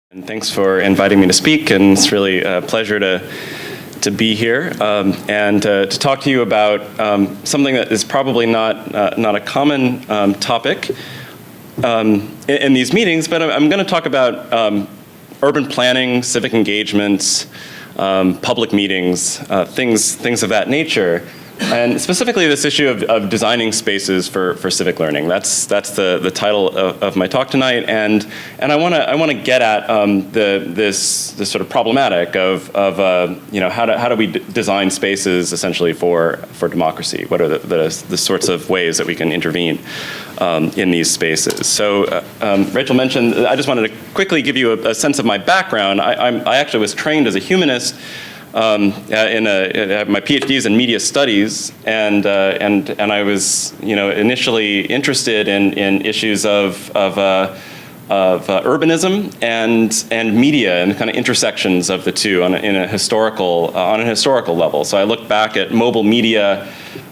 And thanks for inviting me to speak, and it's really a pleasure to be here and to talk to you about something that is probably not a common topic in these meetings, but I'm going to talk about urban planning, civic engagements, public meetings, things of that nature. And specifically this issue of designing spaces for civic learning. That's the title of my talk tonight, and I want to get at this sort of problematic of how do we design spaces essentially for democracy? What are the sorts of ways that we can intervene in these spaces? So Rachel mentioned, I just wanted to quickly give you a sense of my background. I actually was trained as a humanist. My PhD is in media studies, and I was initially interested in issues of urbanism and media and kind of intersections of the two on a historical level. So I looked back at mobile media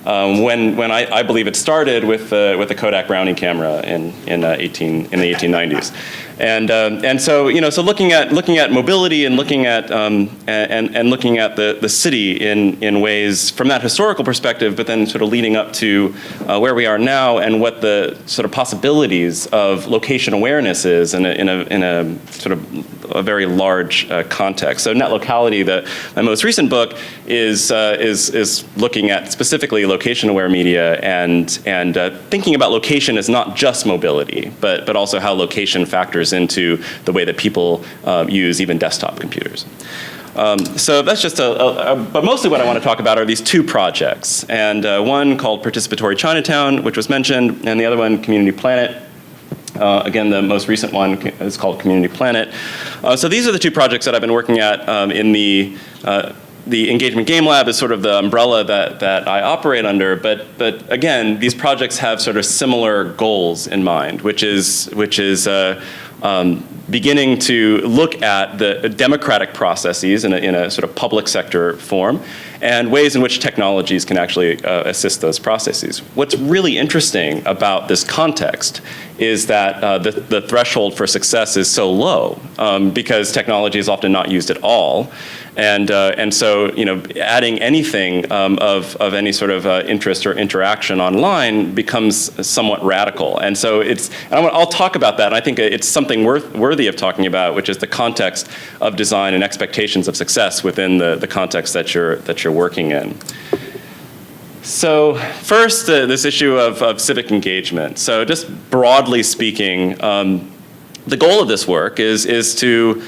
when I believe it started with the Kodak Brownie camera in the 1890s. And so looking at mobility and looking at looking at the city in ways from that historical perspective, but then sort of leading up to where we are now and what the sort of possibilities of location awareness is in a sort of a very large context. So Net Locality, my most recent book, is looking at specifically location aware media and thinking about location as not just mobility, but also how location factors into the way that people use even desktop computers. So that's just but mostly what I want to talk about are these two projects, and one called Participatory Chinatown, which was mentioned, and the other one, Community Planet. Again, the most recent one is called Community Planet. So these are the two projects that I've been working at in the Engagement Game Lab is sort of the umbrella that I operate under, but again, these projects have sort of similar goals in mind, which is beginning to look at the democratic processes in a sort of public sector form, and ways in which technologies can actually assist those processes. What's really interesting about this context is that the threshold for success is so low because technology is often not used at all. And so, adding anything of any sort of interest or interaction online becomes somewhat radical. And so I'll talk about that. And I think it's something worthy of talking about, which is the context of design and expectations of success within the context that you're working in. So first, this issue of civic engagement. So just broadly speaking, the goal of this work is to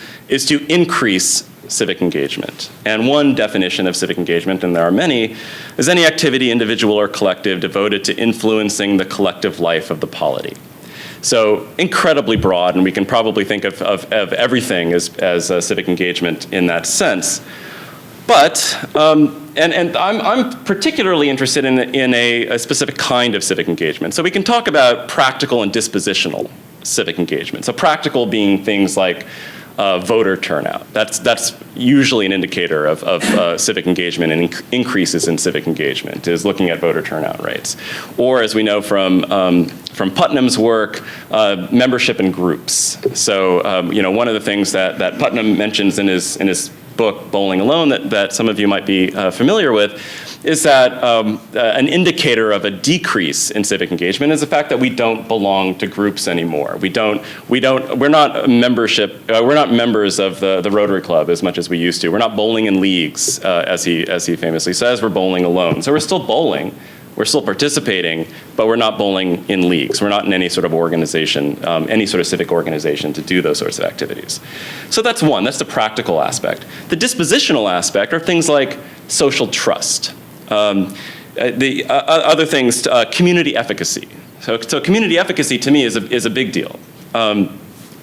increase civic engagement. And one definition of civic engagement, and there are many, is any activity, individual or collective, devoted to influencing the collective life of the polity. So incredibly broad, and we can probably think of everything as civic engagement in that sense. But, and I'm particularly interested in a specific kind of civic engagement. So we can talk about practical and dispositional civic engagement. So practical being things like voter turnout. That's usually an indicator of civic engagement and increases in civic engagement, is looking at voter turnout rates. Or, as we know from Putnam's work, membership in groups. So one of the things that Putnam mentions in his book Bowling Alone that some of you might be familiar with is that an indicator of a decrease in civic engagement is the fact that we don't belong to groups anymore. We're not members of the Rotary Club as much as we used to. We're not bowling in leagues, as he famously says. We're bowling alone. So we're still bowling. We're still participating, but we're not bowling in leagues. We're not in any sort of organization, any sort of civic organization to do those sorts of activities. So that's one, that's the practical aspect. The dispositional aspect are things like social trust. The other things, community efficacy. So community efficacy to me is a big deal.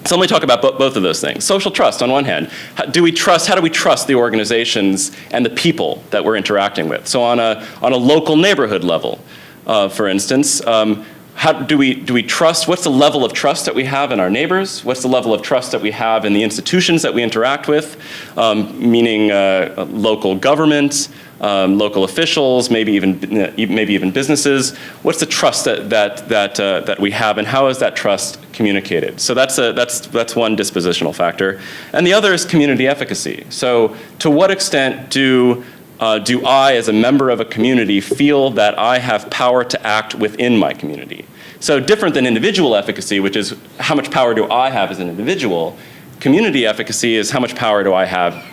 So let me talk about both of those things. Social trust on one hand. How do we trust the organizations and the people that we're interacting with? So on a local neighborhood level, for instance, how do we trust, what's the level of trust that we have in our neighbors? What's the level of trust that we have in the institutions that we interact with, meaning local government, local officials, maybe even businesses? What's the trust that we have, and how is that trust communicated? So that's one dispositional factor, and the other is community efficacy. So to what extent do I, as a member of a community, feel that I have power to act within my community? So different than individual efficacy, which is how much power do I have as an individual, community efficacy is how much power do I have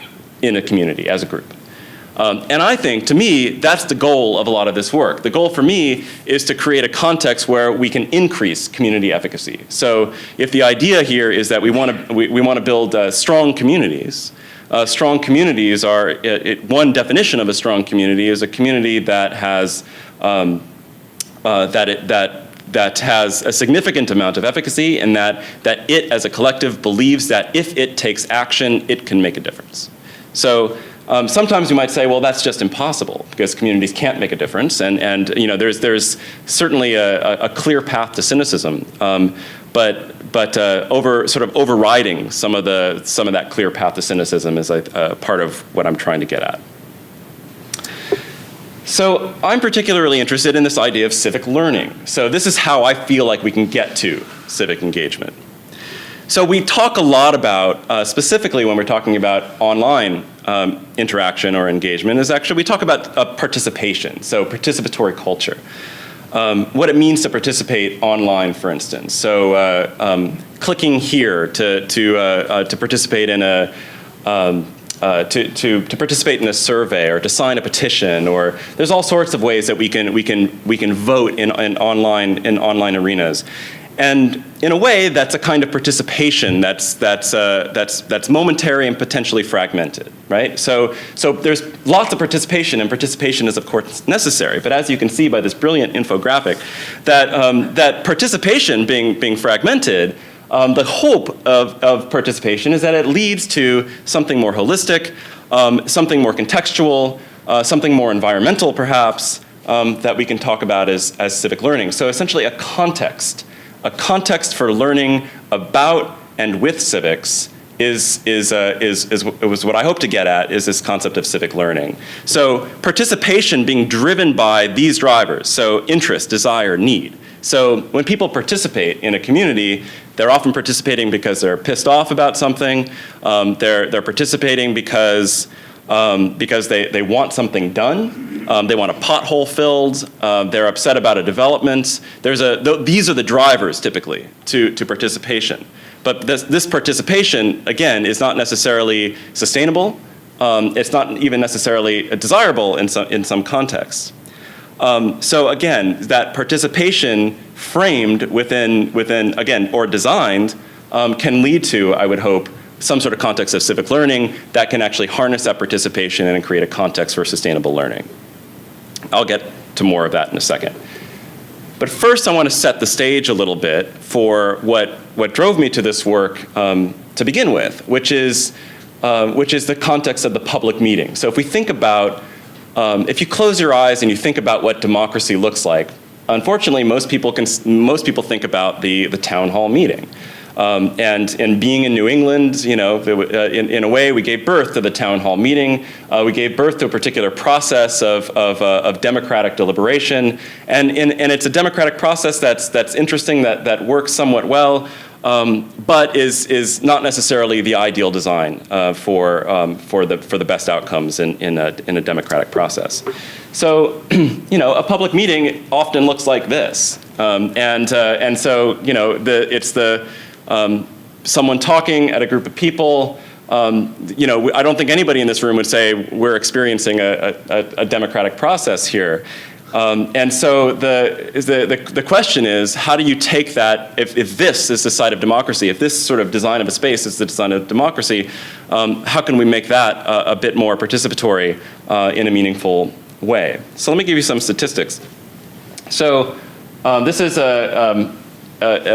in a community as a group. And I think, to me, that's the goal of a lot of this work. The goal for me is to create a context where we can increase community efficacy. So if the idea here is that we want to build strong communities are, one definition of a strong community is a community that has that has a significant amount of efficacy, and that it as a collective believes that if it takes action, it can make a difference. So sometimes you might say, well, that's just impossible because communities can't make a difference, and there's certainly a clear path to cynicism, but overriding some of that clear path to cynicism is part of what I'm trying to get at. So I'm particularly interested in this idea of civic learning. So this is how I feel like we can get to civic engagement. So we talk a lot about, specifically when we're talking about online interaction or engagement, is actually we talk about participation, so participatory culture. What it means to participate online, for instance. So clicking here to participate in a to participate in a survey or to sign a petition, or there's all sorts of ways that we can vote in online arenas. And in a way, that's a kind of participation that's momentary and potentially fragmented, right? So there's lots of participation, and participation is of course necessary. But as you can see by this brilliant infographic, that participation being fragmented, the hope of participation is that it leads to something more holistic, something more contextual, something more environmental perhaps, that we can talk about as civic learning. So essentially a context for learning about and with civics is what I hope to get at, is this concept of civic learning. So participation being driven by these drivers, so interest, desire, need. So when people participate in a community, they're often participating because they're pissed off about something. They're participating because they want something done. They want a pothole filled. They're upset about a development. These are the drivers typically to participation. But this participation, again, is not necessarily sustainable. It's not even necessarily desirable in some contexts. So again, that participation framed within again, or designed, can lead to, I would hope, some sort of context of civic learning that can actually harness that participation and create a context for sustainable learning. I'll get to more of that in a second. But first, I want to set the stage a little bit for what drove me to this work to begin with, which is the context of the public meeting. So if we think about, if you close your eyes and you think about what democracy looks like, unfortunately, most people think about the town hall meeting. And being in New England, in a way, we gave birth to the town hall meeting. We gave birth to a particular process of democratic deliberation, and it's a democratic process that's interesting, that works somewhat well, but is not necessarily the ideal design for the best outcomes in a democratic process. So, a public meeting often looks like this, and so it's someone talking at a group of people. I don't think anybody in this room would say we're experiencing a democratic process here. And so the question is, how do you take that, if this is the side of democracy, if this sort of design of a space is the design of democracy, how can we make that a bit more participatory in a meaningful way? So let me give you some statistics. So this is a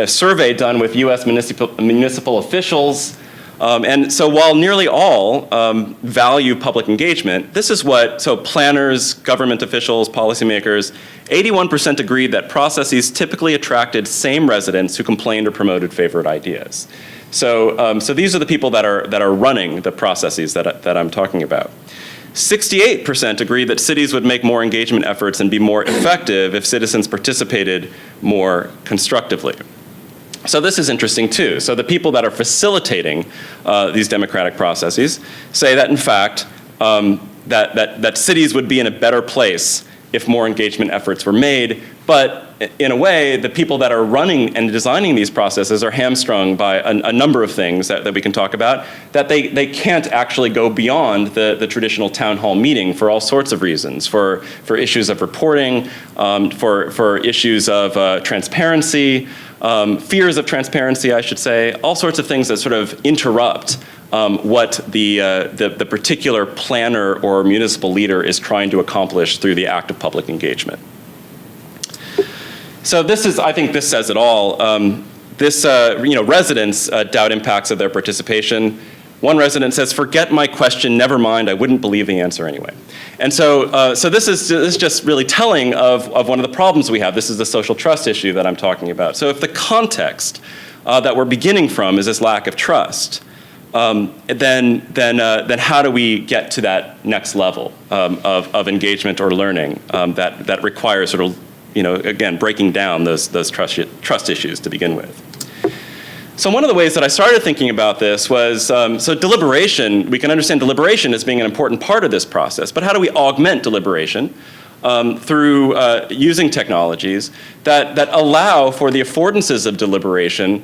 survey done with US municipal officials. And so while nearly all value public engagement, this is so planners, government officials, policymakers, 81% agreed that processes typically attracted same residents who complained or promoted favorite ideas. So these are the people that are running the processes that I'm talking about. 68% agree that cities would make more engagement efforts and be more effective if citizens participated more constructively. So this is interesting too. So the people that are facilitating these democratic processes say that in fact that cities would be in a better place if more engagement efforts were made, but in a way, the people that are running and designing these processes are hamstrung by a number of things that we can talk about, that they can't actually go beyond the traditional town hall meeting for all sorts of reasons, for issues of reporting, for issues of transparency, fears of transparency, I should say, all sorts of things that sort of interrupt what the particular planner or municipal leader is trying to accomplish through the act of public engagement. So I think this says it all. Residents doubt impacts of their participation. One resident says, "Forget my question, never mind, I wouldn't believe the answer anyway." And so this is just really telling of one of the problems we have. This is the social trust issue that I'm talking about. So if the context that we're beginning from is this lack of trust, then how do we get to that next level of engagement or learning that requires sort of, again, breaking down those trust issues to begin with? So one of the ways that I started thinking about this was, so deliberation, we can understand deliberation as being an important part of this process, but how do we augment deliberation through using technologies that allow for the affordances of deliberation,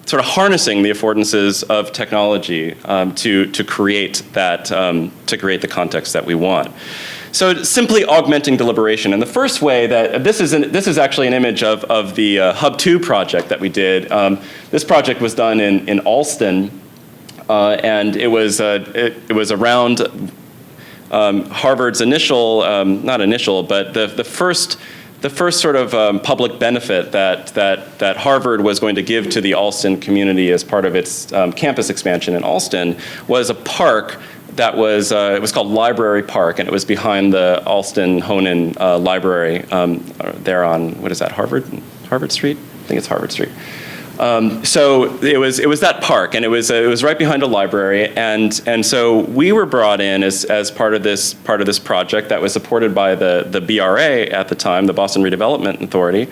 sort of harnessing the affordances of technology to create the context that we want. So simply augmenting deliberation. And the first way that, this is actually an image of the Hub 2 project that we did. This project was done in Alston, and it was around Harvard's initial, not initial, but the first sort of public benefit that Harvard was going to give to the Alston community as part of its campus expansion in Alston was a park that was, it was called Library Park, and it was behind the Alston Honan Library there on, what is that, Harvard Street? I think it's Harvard Street. So it was that park, and it was right behind a library, and so we were brought in as part of this project that was supported by the BRA at the time, the Boston Redevelopment Authority.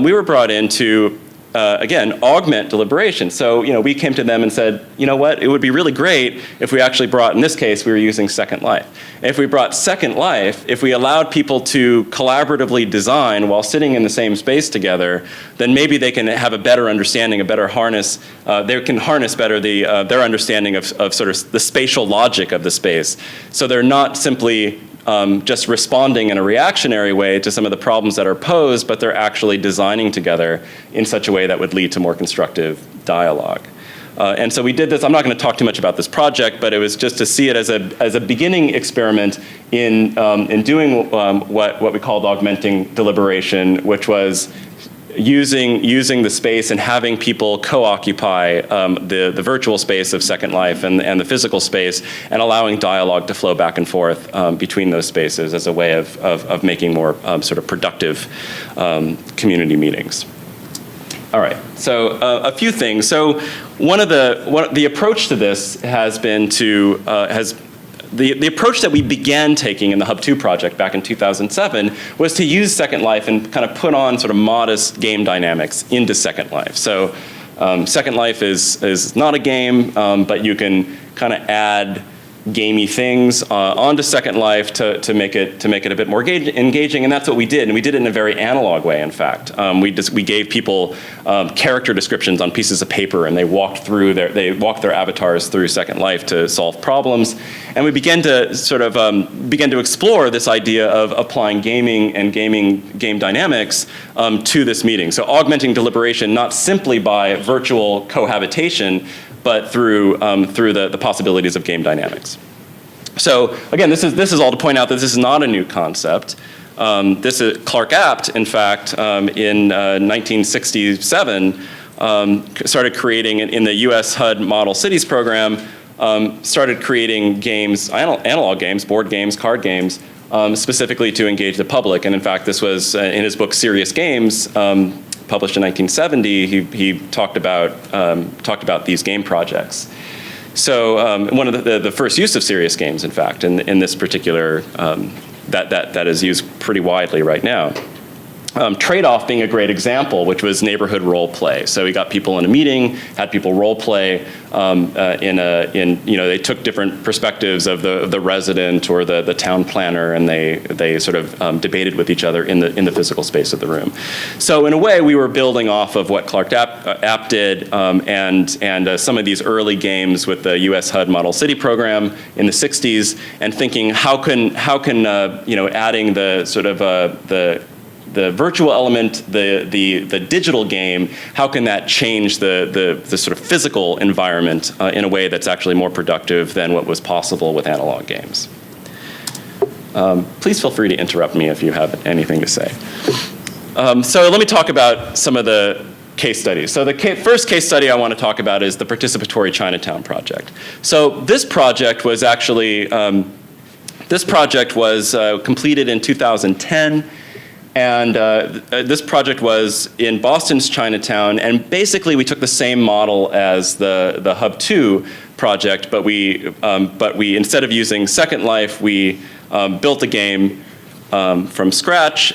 We were brought in to again, augment deliberation. So, we came to them and said, you know what, it would be really great if we actually brought, in this case, we were using Second Life. If we brought Second Life, if we allowed people to collaboratively design while sitting in the same space together, then maybe they can have a better understanding, a better harness, they can harness better their understanding of sort of the spatial logic of the space. So they're not simply just responding in a reactionary way to some of the problems that are posed, but they're actually designing together in such a way that would lead to more constructive dialogue. And so we did this. I'm not going to talk too much about this project, but it was just to see it as a beginning experiment in doing what we called augmenting deliberation, which was using the space and having people co-occupy the virtual space of Second Life and the physical space, and allowing dialogue to flow back and forth between those spaces as a way of making more sort of productive community meetings. All right, so a few things. So one of the approach to this has been to the approach that we began taking in the Hub 2 project back in 2007 was to use Second Life and kind of put on sort of modest game dynamics into Second Life. So Second Life is not a game, but you can kind of add gamey things onto Second Life to make it a bit more engaging, and that's what we did. And we did it in a very analog way. In fact, we gave people character descriptions on pieces of paper, and they walked their avatars through Second Life to solve problems. And we began to sort of explore this idea of applying gaming and game dynamics to this meeting. So augmenting deliberation not simply by virtual cohabitation, but through the possibilities of game dynamics. So again, this is all to point out that this is not a new concept. This is Clark Apt, in fact, in 1967, started creating in the U.S. HUD Model Cities program, started creating games, analog games, board games, card games, specifically to engage the public. And in fact, this was in his book Serious Games, published in 1970, he talked about these game projects. So one of the first use of serious games, in fact, in this particular, that is used pretty widely right now. Trade-off being a great example, which was neighborhood role play. So we got people in a meeting, had people role play they took different perspectives of the resident or the town planner, and they sort of debated with each other in the physical space of the room. So in a way, we were building off of what Clark App did, and some of these early games with the U.S. HUD Model City program in the '60s, and thinking how can adding the sort of the virtual element, the digital game, how can that change the sort of physical environment in a way that's actually more productive than what was possible with analog games? Please feel free to interrupt me if you have anything to say. So let me talk about some of the case studies. So the first case study I want to talk about is the participatory Chinatown project. So this project was actually, completed in 2010. And this project was in Boston's Chinatown, and basically we took the same model as the Hub 2 project, but we instead of using Second Life, we built a game from scratch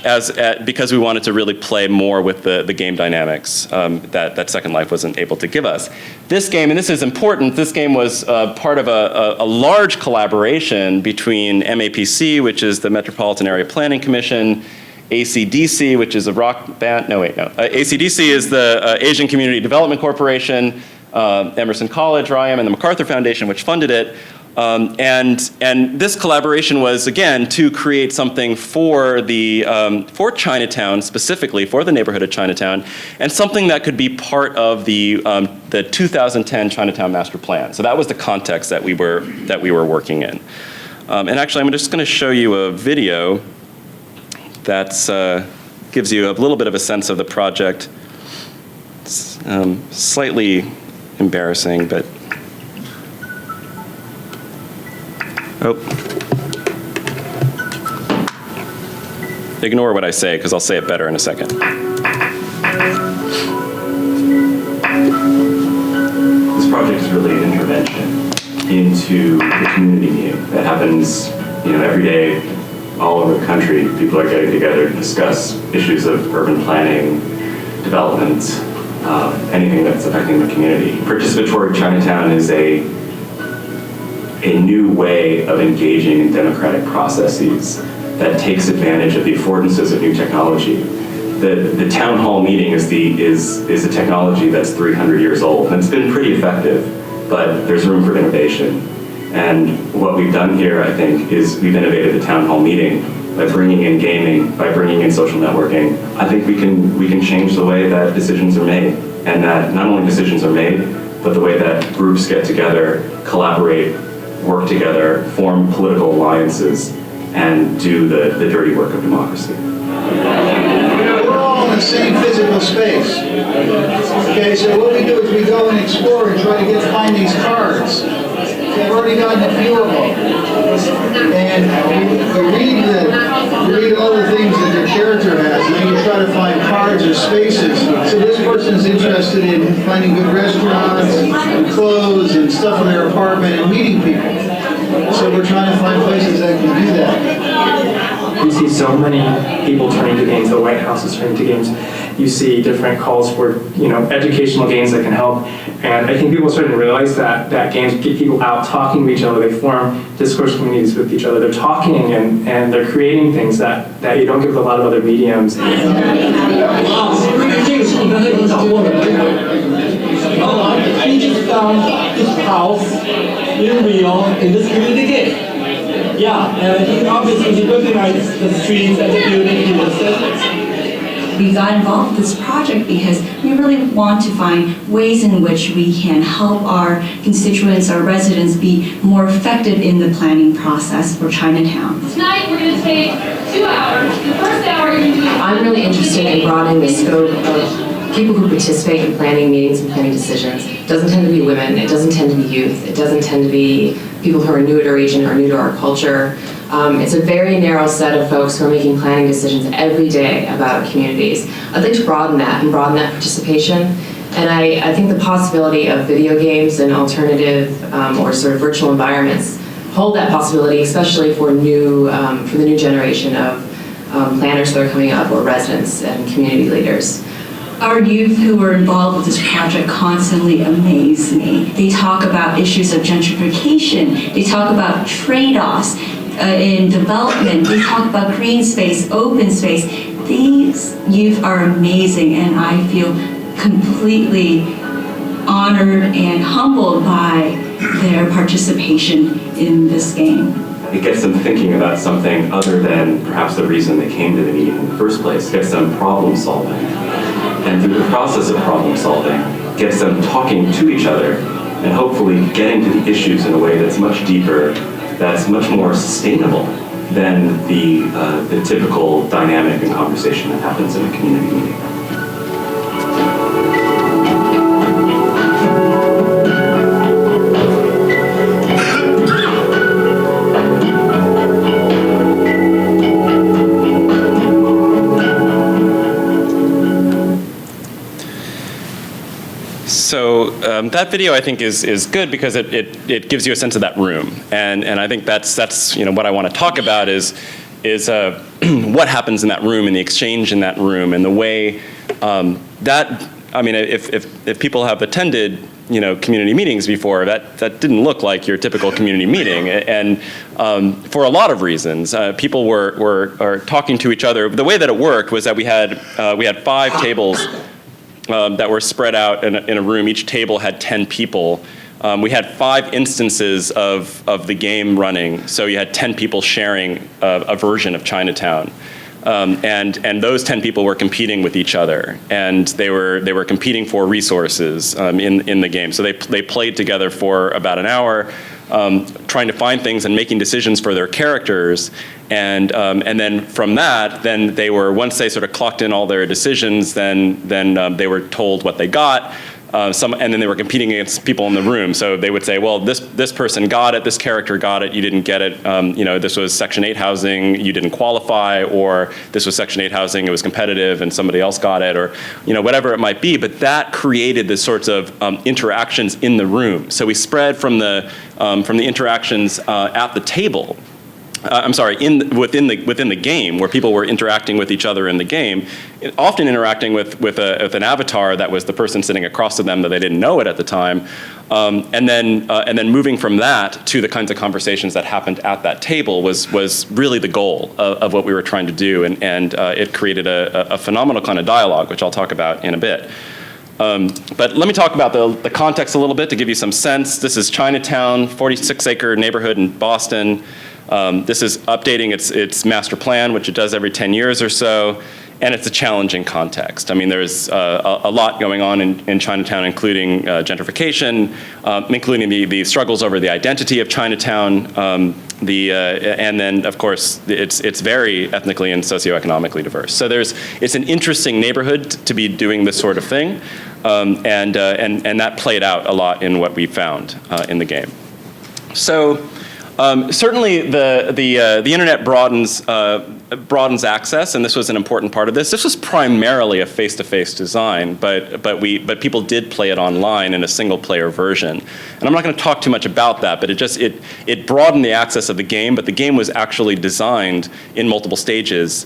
because we wanted to really play more with the game dynamics that Second Life wasn't able to give us. This game, and this is important, this game was part of a large collaboration between MAPC, which is the Metropolitan Area Planning Commission, ACDC, which is a rock band, ACDC is the Asian Community Development Corporation, Emerson College, where I am, and the MacArthur Foundation, which funded it. And this collaboration was, again, to create something for for Chinatown, specifically for the neighborhood of Chinatown, and something that could be part of the 2010 Chinatown Master Plan. So that was the context that we were working in. And actually, I'm just going to show you a video that gives you a little bit of a sense of the project. It's slightly embarrassing, but ignore what I say, because I'll say it better in a second. This project is really an intervention into the community meeting that happens, every day. All over the country, people are getting together to discuss issues of urban planning, development, anything that's affecting the community. Participatory Chinatown is a new way of engaging in democratic processes that takes advantage of the affordances of new technology. The town hall meeting is a technology that's 300 years old, and it's been pretty effective, but there's room for innovation. And what we've done here, I think, is we've innovated the town hall meeting by bringing in gaming, by bringing in social networking. I think we can change the way that decisions are made, and that not only decisions are made, but the way that groups get together, collaborate, work together, form political alliances, and do the dirty work of democracy. We're all in the same physical space. Okay, so what we do is we go and explore and try to find these cards. I've already gotten a few of them. And we read all the things that your character has, and then you try to find cards or spaces. So this person's interested in finding good restaurants and clothes and stuff in their apartment and meeting people. So we're trying to find places that can do that. You see so many people turning to games. The White House is turning to games. You see different calls for educational games that can help. And I think people are starting to realize that games get people out talking to each other. They form discourse communities with each other. They're talking and they're creating things that you don't get with a lot of other mediums. He just found his house in Rio in this community game. Yeah, and he obviously recognized the streets and the building he listed. We got involved with this project because we really want to find ways in which we can help our constituents, our residents, be more effective in the planning process for Chinatown. Tonight we're going to take 2 hours. The first hour you're going to do... I'm really interested in broadening the scope of people who participate in planning meetings and planning decisions. It doesn't tend to be women, it doesn't tend to be youth, it doesn't tend to be people who are new to our region or new to our culture. It's a very narrow set of folks who are making planning decisions every day about our communities. I'd like to broaden that participation And I think the possibility of video games and alternative or sort of virtual environments hold that possibility, especially for the new generation of planners that are coming up, or residents and community leaders. Our youth who were involved with this project constantly amaze me. They talk about issues of gentrification. They talk about trade-offs in development. They talk about green space, open space. These youth are amazing, and I feel completely honored and humbled by their participation in this game. It gets them thinking about something other than perhaps the reason they came to the meeting in the first place. It gets them problem solving. And through the process of problem solving, gets them talking to each other and hopefully getting to the issues in a way that's much deeper, that's much more sustainable than the typical dynamic and conversation that happens in a community meeting. So that video, I think, is good because it gives you a sense of that room, and I think that's what I want to talk about is what happens in that room and the exchange in that room and the way that, I mean, if people have attended community meetings before, that didn't look like your typical community meeting, and for a lot of reasons, people were talking to each other. The way that it worked was that we had 5 tables that were spread out in a room. Each table had 10 people. We had 5 instances of the game running, so you had 10 people sharing a version of Chinatown. And those 10 people were competing with each other, and they were competing for resources in the game. So they played together for about an hour, trying to find things and making decisions for their characters. And then from that, then they were, once they sort of clocked in all their decisions, then they were told what they got. And then they were competing against people in the room. So they would say, well, this person got it, this character got it, you didn't get it. This was Section 8 housing, you didn't qualify, or this was Section 8 housing, it was competitive and somebody else got it, or whatever it might be. But that created this sorts of interactions in the room. So we spread from the interactions at the table. Within the game, where people were interacting with each other in the game, often interacting with an avatar that was the person sitting across to them that they didn't know it at the time, and then moving from that to the kinds of conversations that happened at that table was really the goal of what we were trying to do, and it created a phenomenal kind of dialogue, which I'll talk about in a bit. But let me talk about the context a little bit to give you some sense. This is Chinatown, 46-acre neighborhood in Boston. This is updating its master plan, which it does every 10 years or so, and it's a challenging context. I mean, there's a lot going on in Chinatown, including gentrification, including the struggles over the identity of Chinatown, and then, of course, it's very ethnically and socioeconomically diverse. So it's an interesting neighborhood to be doing this sort of thing, and that played out a lot in what we found in the game. So. Certainly, the internet broadens access, and this was an important part of this. This was primarily a face-to-face design, but people did play it online in a single-player version. And I'm not going to talk too much about that, but it broadened the access of the game. But the game was actually designed in multiple stages,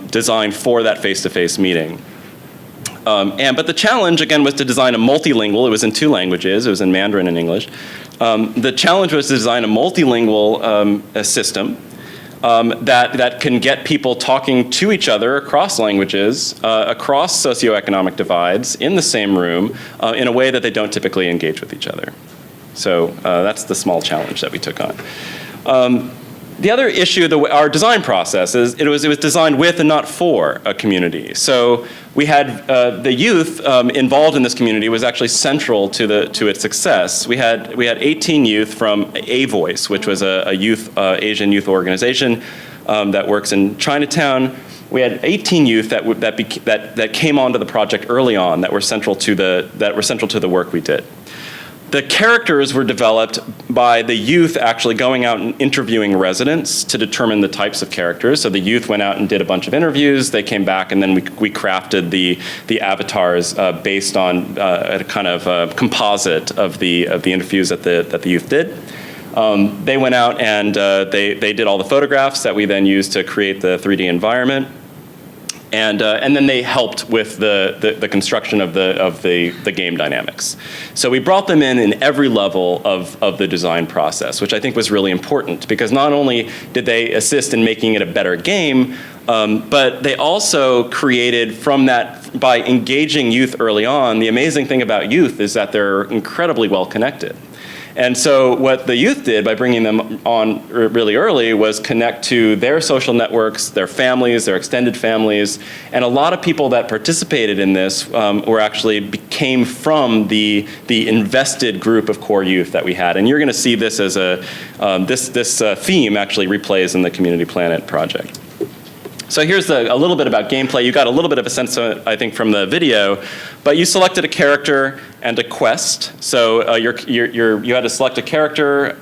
designed for that face-to-face meeting. But the challenge, again, was to design a multilingual. It was in 2 languages. It was in Mandarin and English. The challenge was to design a multilingual system that can get people talking to each other across languages, across socioeconomic divides, in the same room, in a way that they don't typically engage with each other. So that's the small challenge that we took on. The other issue, our design process, is it was designed with and not for a community. So we had the youth involved in this community was actually central to its success. We had 18 youth from A Voice, which was a Asian youth organization that works in Chinatown. We had 18 youth that came onto the project early on that were central to the work we did. The characters were developed by the youth actually going out and interviewing residents to determine the types of characters. So the youth went out and did a bunch of interviews. They came back, and then we crafted the avatars based on a kind of composite of the interviews that the youth did. They went out and they did all the photographs that we then used to create the 3D environment. And then they helped with the construction of the game dynamics. So we brought them in every level of the design process, which I think was really important, because not only did they assist in making it a better game, but they also created from that, by engaging youth early on. The amazing thing about youth is that they're incredibly well connected. And so what the youth did by bringing them on really early was connect to their social networks, their families, their extended families, and a lot of people that participated in this came from the invested group of core youth that we had. And you're going to see this as this theme actually replays in the Community Planet project. So here's a little bit about gameplay. You got a little bit of a sense of it, I think, from the video, but you selected a character and a quest. So you had to select a character.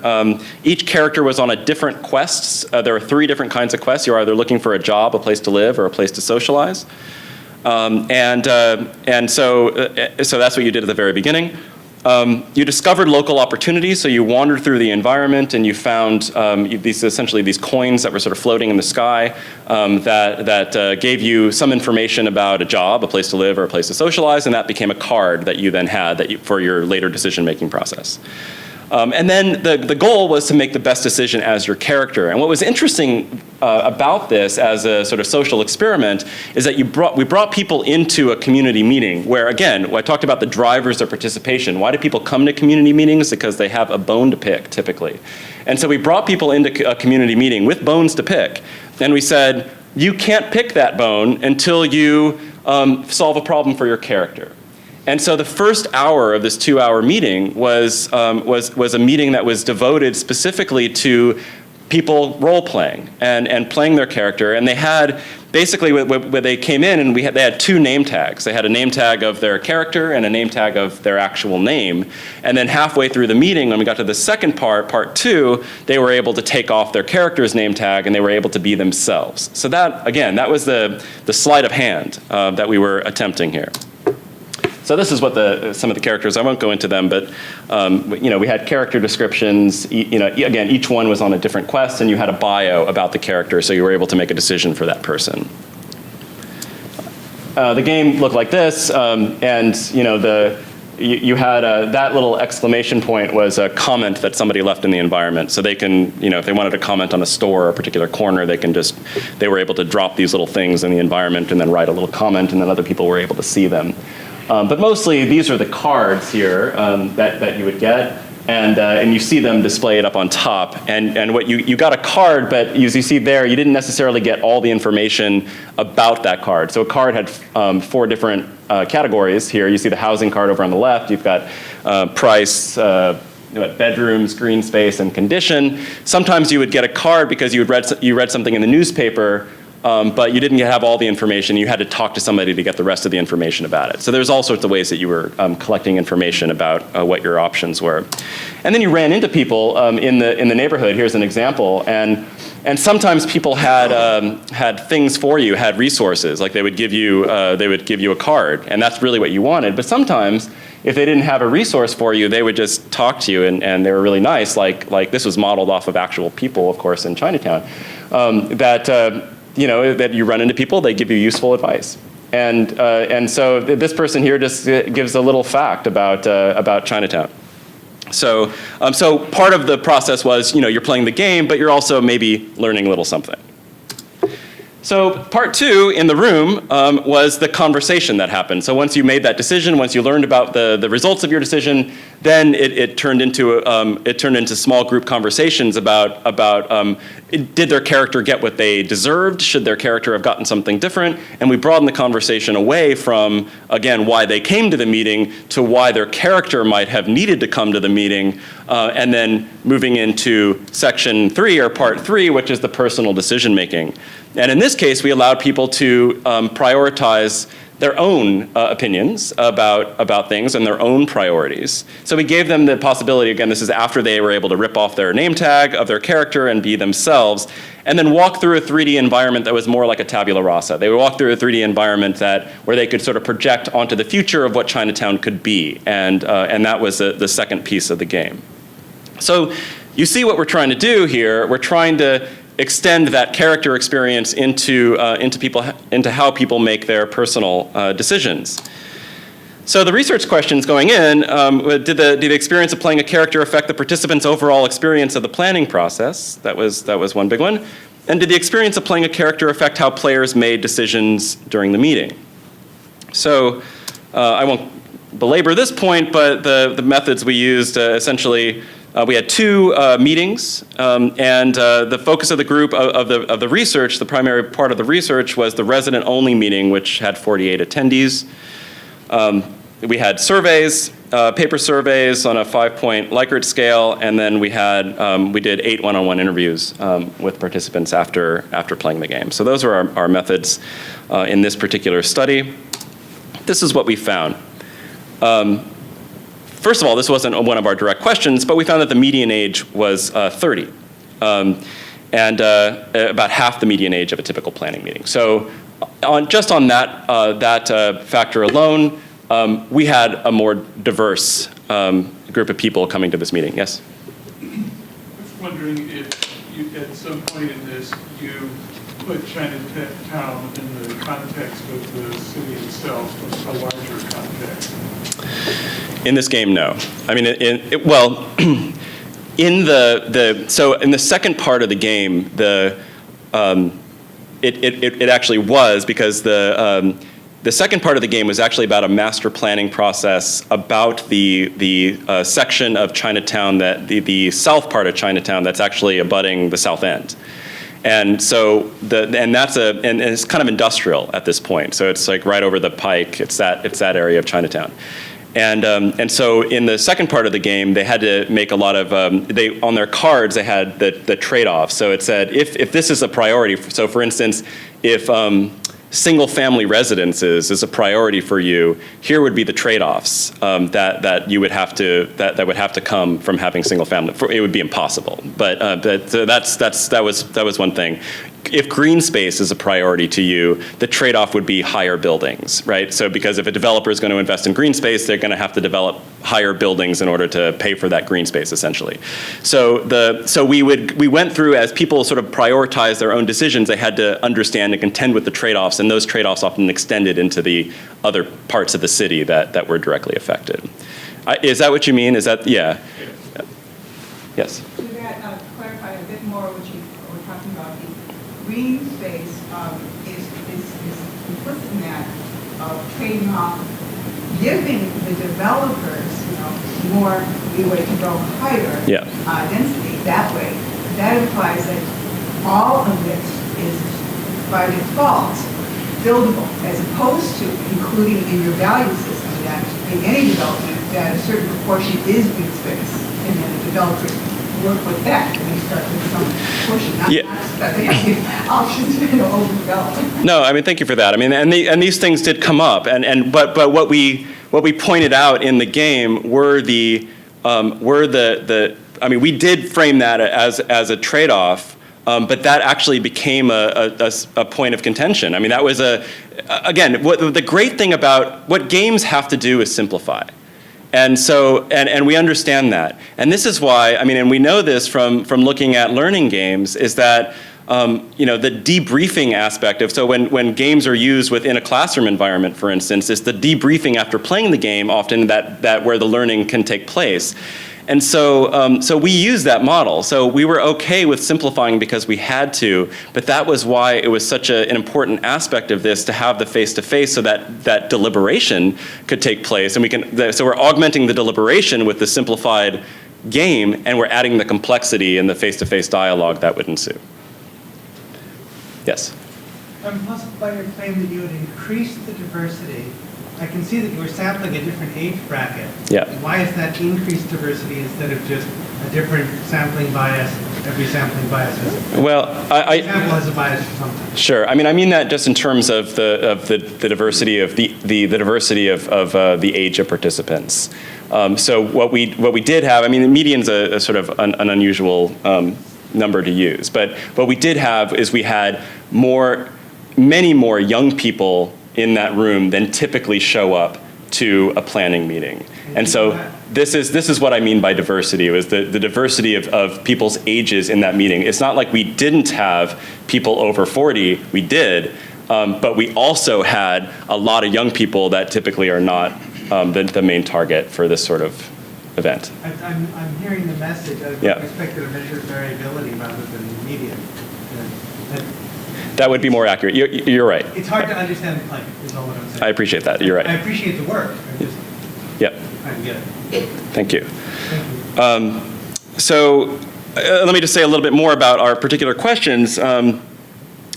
Each character was on a different quest. There are 3 different kinds of quests. You're either looking for a job, a place to live, or a place to socialize. And so that's what you did at the very beginning. You discovered local opportunities, so you wandered through the environment and you found essentially these coins that were sort of floating in the sky that gave you some information about a job, a place to live, or a place to socialize, and that became a card that you then had for your later decision-making process. And then the goal was to make the best decision as your character. And what was interesting about this as a sort of social experiment is that we brought people into a community meeting where, again, I talked about the drivers of participation. Why do people come to community meetings? Because they have a bone to pick, typically. And so we brought people into a community meeting with bones to pick. And we said, you can't pick that bone until you solve a problem for your character. And so the first hour of this 2-hour meeting was a meeting that was devoted specifically to people role-playing and playing their character. And they had, basically, when they came in, and they had 2 name tags. They had a name tag of their character and a name tag of their actual name. And then halfway through the meeting, when we got to the second part 2, they were able to take off their character's name tag and they were able to be themselves. So that, again, that was the sleight of hand that we were attempting here. So this is what some of the characters, I won't go into them, but we had character descriptions. Again, each one was on a different quest, and you had a bio about the character, so you were able to make a decision for that person. The game looked like this, and you had that little exclamation point was a comment that somebody left in the environment. So they can, if they wanted to comment on a store or a particular corner, they were able to drop these little things in the environment and then write a little comment, and then other people were able to see them. But mostly, these are the cards here that you would get, and you see them displayed up on top. And what you got a card, but as you see there, you didn't necessarily get all the information about that card. So a card had 4 different categories here. You see the housing card over on the left. You've got price, bedrooms, green space, and condition. Sometimes you would get a card because you read something in the newspaper, but you didn't have all the information. You had to talk to somebody to get the rest of the information about it. So there's all sorts of ways that you were collecting information about what your options were. And then you ran into people in the neighborhood. Here's an example. And sometimes people had things for you, had resources, like they would give you a card, and that's really what you wanted. But sometimes, if they didn't have a resource for you, they would just talk to you, and they were really nice. Like this was modeled off of actual people, of course, in Chinatown. That you run into people, they give you useful advice. And so this person here just gives a little fact about Chinatown. So part of the process was, you're playing the game, but you're also maybe learning a little something. So part 2 in the room was the conversation that happened. So once you made that decision, once you learned about the results of your decision, then it turned into small group conversations about did their character get what they deserved? Should their character have gotten something different? And we broadened the conversation away from, again, why they came to the meeting to why their character might have needed to come to the meeting, and then moving into section 3 or part 3, which is the personal decision making. And in this case, we allowed people to prioritize their own opinions about things and their own priorities. So we gave them the possibility, again, this is after they were able to rip off their name tag of their character and be themselves, and then walk through a 3D environment that was more like a tabula rasa. They would walk through a 3D environment where they could sort of project onto the future of what Chinatown could be, and that was the second piece of the game. So you see what we're trying to do here. We're trying to extend that character experience into how people make their personal decisions. So the research questions going in, did the experience of playing a character affect the participants' overall experience of the planning process? That was one big one. And did the experience of playing a character affect how players made decisions during the meeting? So I won't belabor this point, but the methods we used essentially, we had two meetings, and the focus of the group of the research, the primary part of the research, was the resident-only meeting, which had 48 attendees. We had surveys, paper surveys on a 5-point Likert scale, and then we did 8 one-on-one interviews with participants after playing the game. So those were our methods in this particular study. This is what we found. First of all, this wasn't one of our direct questions, but we found that the median age was 30, and about half the median age of a typical planning meeting. So just on that factor alone, we had a more diverse group of people coming to this meeting. Yes? I was wondering if you, at some point in this, you put Chinatown in the context of the city itself, a larger context. In this game, no. I mean, so in the second part of the game, it actually was, because the second part of the game was actually about a master planning process about the section of Chinatown, the south part of Chinatown that's actually abutting the South End. And so and it's kind of industrial at this point. So it's like right over the pike. It's that area of Chinatown. And so in the second part of the game, they had to make a lot of, on their cards, they had the trade-off. So it said, if this is a priority, so for instance, if single-family residences is a priority for you, here would be the trade-offs that you would have to, that would have to come from having single-family. It would be impossible. But that was one thing. If green space is a priority to you, the trade-off would be higher buildings, right? So because if a developer is going to invest in green space, they're going to have to develop higher buildings in order to pay for that green space, essentially. So we went through, as people sort of prioritize their own decisions, they had to understand and contend with the trade-offs, and those trade-offs often extended into the other parts of the city that were directly affected. Is that what you mean? Is that, yeah? Yes? To that, clarify a bit more what you were talking about. The green space is implicit in that trading off, giving the developers, more leeway to go higher density that way. That implies that all of this is by default buildable, as opposed to including in your value system that in any development that a certain proportion is green space, and then the developers work with that, and they start with some portion, not that they have options to overdevelop. No, I mean, thank you for that. I mean, and these things did come up, but what we pointed out in the game were I mean, we did frame that as a trade-off, but that actually became a point of contention. I mean, that was again, the great thing about what games have to do is simplify. And so, and we understand that. And this is why, I mean, and we know this from looking at learning games, is that, the debriefing aspect of, so when games are used within a classroom environment, for instance, it's the debriefing after playing the game often that where the learning can take place. And so we use that model. So we were okay with simplifying because we had to, but that was why it was such an important aspect of this to have the face-to-face so that deliberation could take place. And so we're augmenting the deliberation with the simplified game, and we're adding the complexity and the face-to-face dialogue that would ensue. Yes? Plus, by your claim that you would increase the diversity, I can see that you were sampling a different age bracket. Yeah. Why is that increased diversity instead of just a different sampling bias every sampling bias has. Well, Every sample has a bias for something. Sure. I mean that just in terms of the diversity of the diversity of the age of participants. So what we did have, I mean, the median's a sort of an unusual number to use, but what we did have is we had many more young people in that room than typically show up to a planning meeting. And so this is what I mean by diversity. It was the diversity of people's ages in that meeting. It's not like we didn't have people over 40, we did, but we also had a lot of young people that typically are not the main target for this sort of event. I'm hearing the message. I expected to measure variability rather than median. That would be more accurate. You're right. It's hard to understand the claim, is all what I'm saying. I appreciate that. You're right. I appreciate the work. I'm just trying to get it. Thank you. So let me just say a little bit more about our particular questions.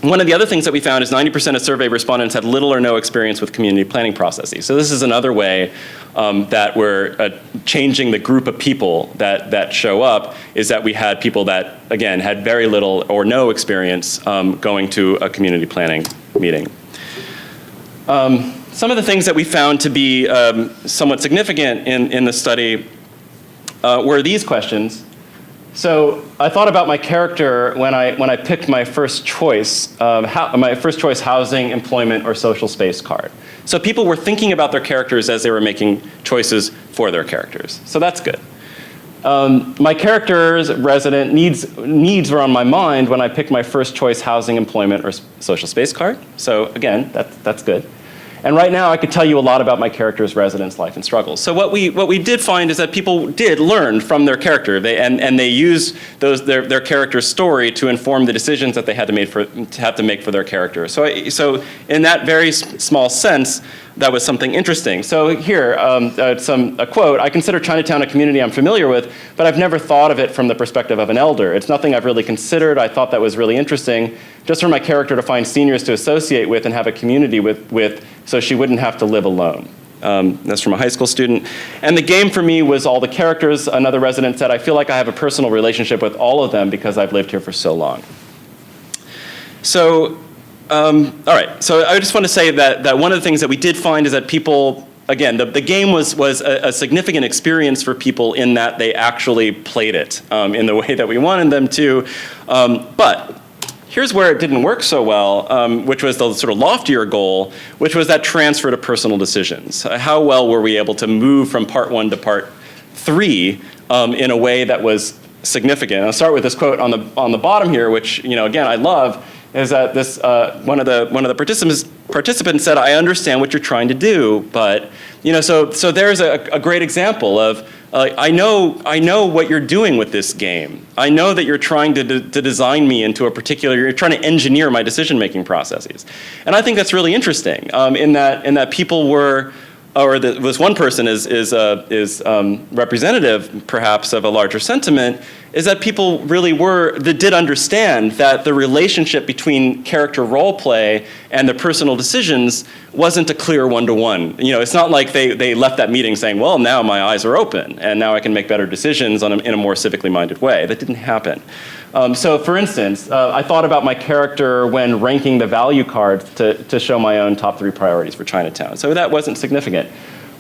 One of the other things that we found is 90% of survey respondents had little or no experience with community planning processes. So this is another way that we're changing the group of people that show up, is that we had people that, again, had very little or no experience going to a community planning meeting. Some of the things that we found to be somewhat significant in the study were these questions. So I thought about my character when I picked my first choice, housing, employment, or social space card. So people were thinking about their characters as they were making choices for their characters. So that's good. My character's resident needs were on my mind when I picked my first choice housing, employment, or social space card. So again, that's good. And right now, I could tell you a lot about my character's residence, life, and struggles. So what we did find is that people did learn from their character, and they used their character's story to inform the decisions that they had to make for their character. So in that very small sense, that was something interesting. So here, a quote: "I consider Chinatown a community I'm familiar with, but I've never thought of it from the perspective of an elder. It's nothing I've really considered. I thought that was really interesting, just for my character to find seniors to associate with and have a community with so she wouldn't have to live alone." That's from a high school student. "And the game for me was all the characters." Another resident said, "I feel like I have a personal relationship with all of them because I've lived here for so long." So, all right. So I just want to say that one of the things that we did find is that people, again, the game was a significant experience for people in that they actually played it in the way that we wanted them to. But here's where it didn't work so well, which was the sort of loftier goal, which was that transfer to personal decisions. How well were we able to move from part 1 to part 3 in a way that was significant? I'll start with this quote on the bottom here, which, again, I love, is that this one of the participants said, "I understand what you're trying to do, but," so there's a great example of, I know what you're doing with this game. I know that you're trying to design me into you're trying to engineer my decision-making processes. And I think that's really interesting, in that people were, or was one person is representative, perhaps, of a larger sentiment, is that people really did understand that the relationship between character role play and the personal decisions wasn't a clear one-to-one. It's not like they left that meeting saying, well, now my eyes are open, and now I can make better decisions in a more civically minded way. That didn't happen. So for instance, I thought about my character when ranking the value cards to show my own top 3 priorities for Chinatown. So that wasn't significant.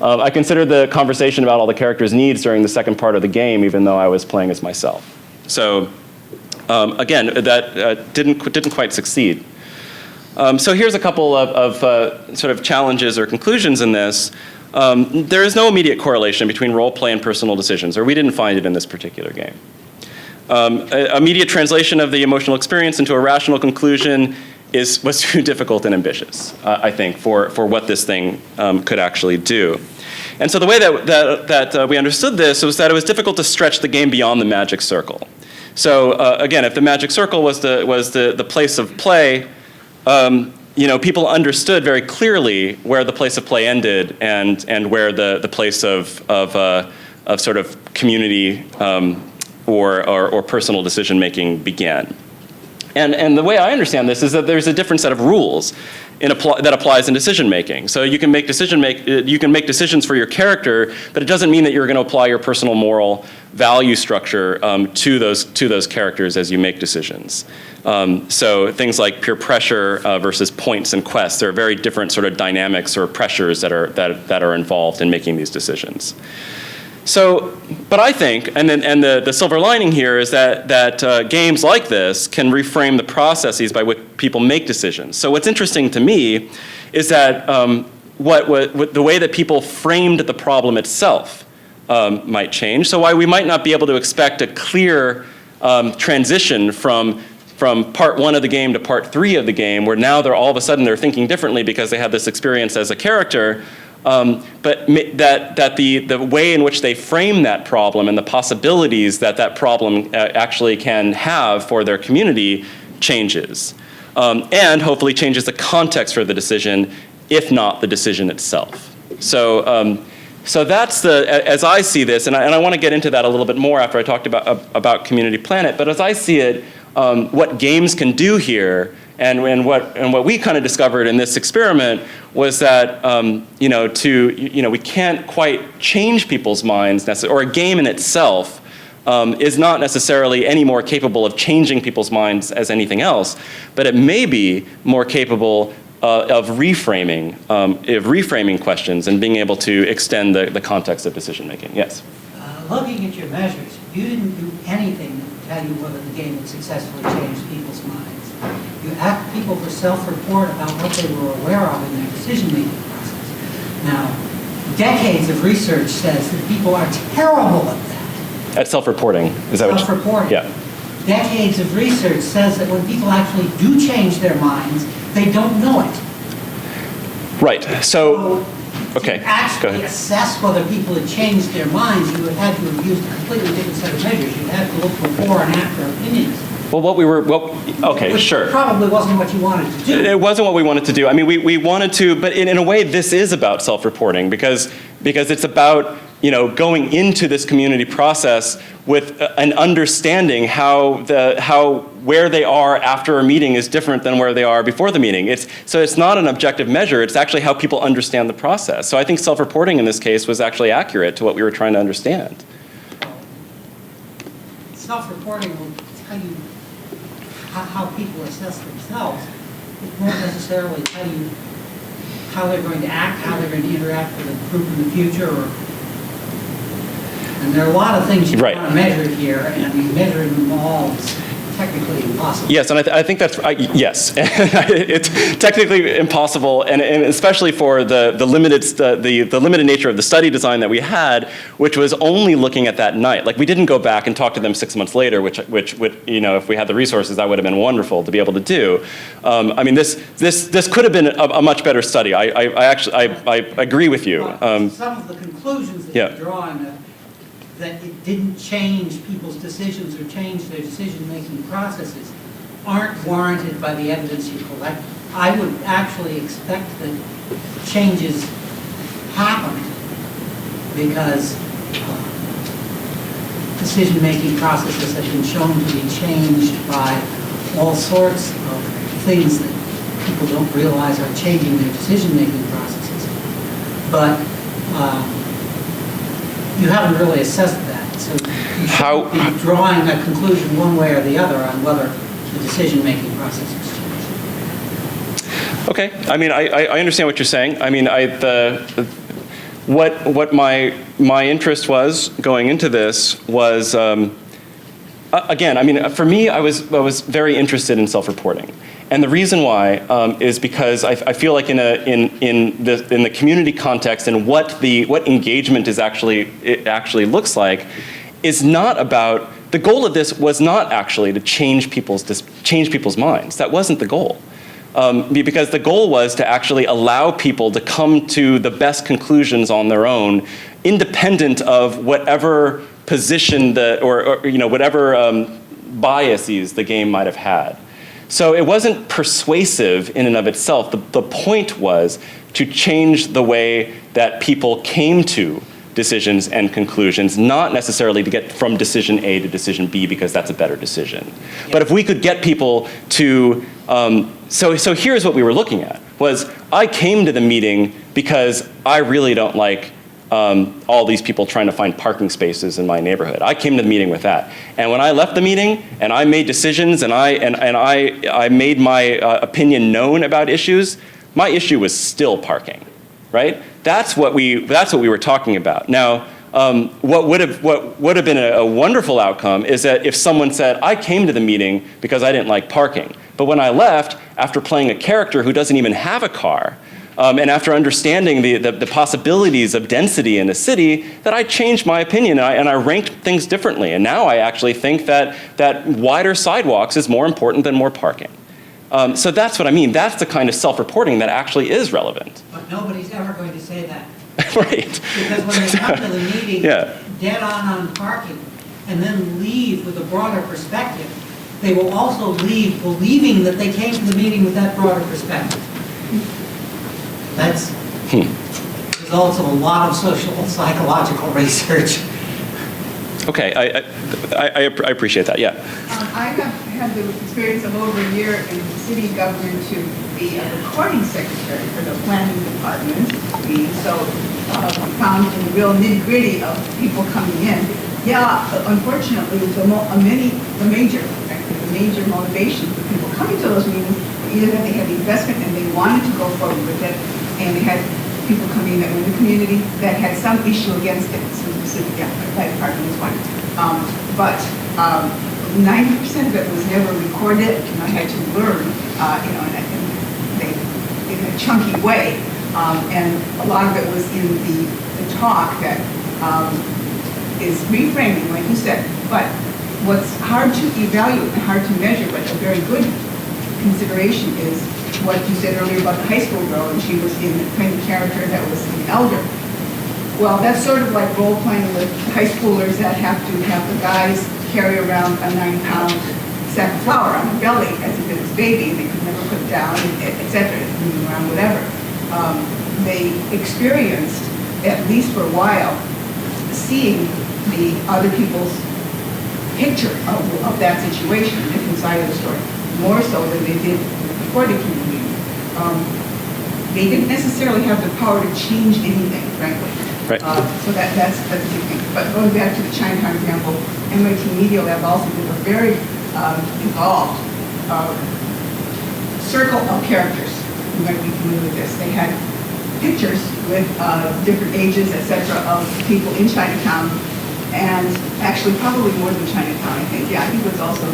I considered the conversation about all the characters' needs during the second part of the game, even though I was playing as myself. So again, that didn't quite succeed. So here's a couple of sort of challenges or conclusions in this. There is no immediate correlation between role play and personal decisions, or we didn't find it in this particular game. Immediate translation of the emotional experience into a rational conclusion was too difficult and ambitious, I think, for what this thing could actually do. And so the way that we understood this was that it was difficult to stretch the game beyond the magic circle. So again, if the magic circle was the place of play, people understood very clearly where the place of play ended and where the place of sort of community or personal decision making began. And the way I understand this is that there's a different set of rules. that applies in decision making. So you can make decisions for your character, but it doesn't mean that you're going to apply your personal moral value structure to those characters as you make decisions. So things like peer pressure versus points and quests, there are very different sort of dynamics or pressures that are involved in making these decisions. So, but I think, and the silver lining here is that games like this can reframe the processes by which people make decisions. So what's interesting to me is that the way that people framed the problem itself might change. So why we might not be able to expect a clear transition from part 1 of the game to part 3 of the game, where now all of a sudden they're thinking differently because they had this experience as a character. But that the way in which they frame that problem and the possibilities that problem actually can have for their community changes. And hopefully changes the context for the decision, if not the decision itself. So that's as I see this, and I want to get into that a little bit more after I talked about Community Planet, but as I see it, what games can do here, and what we kind of discovered in this experiment was that we can't quite change people's minds or a game in itself is not necessarily any more capable of changing people's minds as anything else, but it may be more capable of reframing questions and being able to extend the context of decision making. Yes. Looking at your measures, you didn't do anything to tell you whether the game had successfully changed people's minds. You asked people for self-report about what they were aware of in their decision-making process. Now, decades of research says that people are terrible at that. At self-reporting, is that what? Self-reporting. Yeah. Decades of research says that when people actually do change their minds, they don't know it. Right. So okay. To actually assess whether people had changed their minds, you would have to have used a completely different set of measures. You'd have to look before and after opinions. Well, okay, Which sure. probably wasn't what you wanted to do. It wasn't what we wanted to do. I mean, we wanted to, but in a way, this is about self-reporting because it's about going into this community process with an understanding where they are after a meeting is different than where they are before the meeting. So it's not an objective measure. It's actually how people understand the process. So I think self-reporting in this case was actually accurate to what we were trying to understand. Self-reporting will tell you how people assess themselves. It won't necessarily tell you how they're going to act, how they're going to interact with a group in the future. And there are a lot of things you want to measure here, and measuring them all is technically impossible. Yes, and I think that's yes. It's technically impossible, and especially for the limited nature of the study design that we had, which was only looking at that night. Like we didn't go back and talk to them 6 months later, which if we had the resources, that would have been wonderful to be able to do. I mean, this could have been a much better study. I agree with you. Some of the conclusions that you're drawing. That it didn't change people's decisions or change their decision-making processes aren't warranted by the evidence you collect. I would actually expect that changes happen because decision-making processes have been shown to be changed by all sorts of things that people don't realize are changing their decision-making processes. But you haven't really assessed that, so you shouldn't be drawing a conclusion one way or the other on whether the decision-making process has changed. Okay, I mean, I understand what you're saying. I mean, what my interest was going into this was, again, I mean, for me, I was very interested in self-reporting. And the reason why is because I feel like in the community context and what engagement actually looks like is not about, the goal of this was not actually to change people's minds. That wasn't the goal. Because the goal was to actually allow people to come to the best conclusions on their own, independent of whatever position whatever biases the game might have had. So it wasn't persuasive in and of itself. The point was to change the way that people came to decisions and conclusions, not necessarily to get from decision A to decision B because that's a better decision. But if we could get people to, so here's what we were looking at. was, I came to the meeting because I really don't like all these people trying to find parking spaces in my neighborhood. I came to the meeting with that. And when I left the meeting and I made decisions and I made my opinion known about issues, my issue was still parking, right? That's what we were talking about. Now, what would have been a wonderful outcome is that if someone said, I came to the meeting because I didn't like parking, but when I left, after playing a character who doesn't even have a car, and after understanding the possibilities of density in a city, that I changed my opinion and I ranked things differently. And now I actually think that wider sidewalks is more important than more parking. So that's what I mean. That's the kind of self-reporting that actually is relevant. But nobody's ever going to say that. Right. Because when they come to the meeting, dead on parking, and then leave with a broader perspective, they will also leave believing that they came to the meeting with that broader perspective. That's results of a lot of social and psychological research. Okay, I appreciate that, yeah. I have had the experience of over a year in the city government to be a recording secretary for the planning department. We found in the real nitty-gritty of people coming in. Yeah, unfortunately, the major motivation for people coming to those meetings were either that they had the investment and they wanted to go forward with it, and they had people coming in that were in the community that had some issue against it. So that department was one. But 90% of it was never recorded, and I had to learn, in a chunky way. And a lot of it was in the talk that is reframing, like you said. But what's hard to evaluate and hard to measure, but a very good consideration is what you said earlier about the high school girl, and she was playing the character that was an elder. Well, that's sort of like role-playing with high schoolers that have to have the guys carry around a 9-pound sack of flour on their belly as if it was baby, and they could never put it down, et cetera, moving around, whatever. They experienced, at least for a while, seeing the other people's picture of that situation, a different side of the story, more so than they did before they came to me. They didn't necessarily have the power to change anything, frankly. Right. So that's a big thing. But going back to the Chinatown example, MIT Media Lab also did a very involved circle of characters. You might be familiar with this. They had pictures with different ages, etc., of people in Chinatown, and actually probably more than Chinatown, I think. Yeah, I think it was also,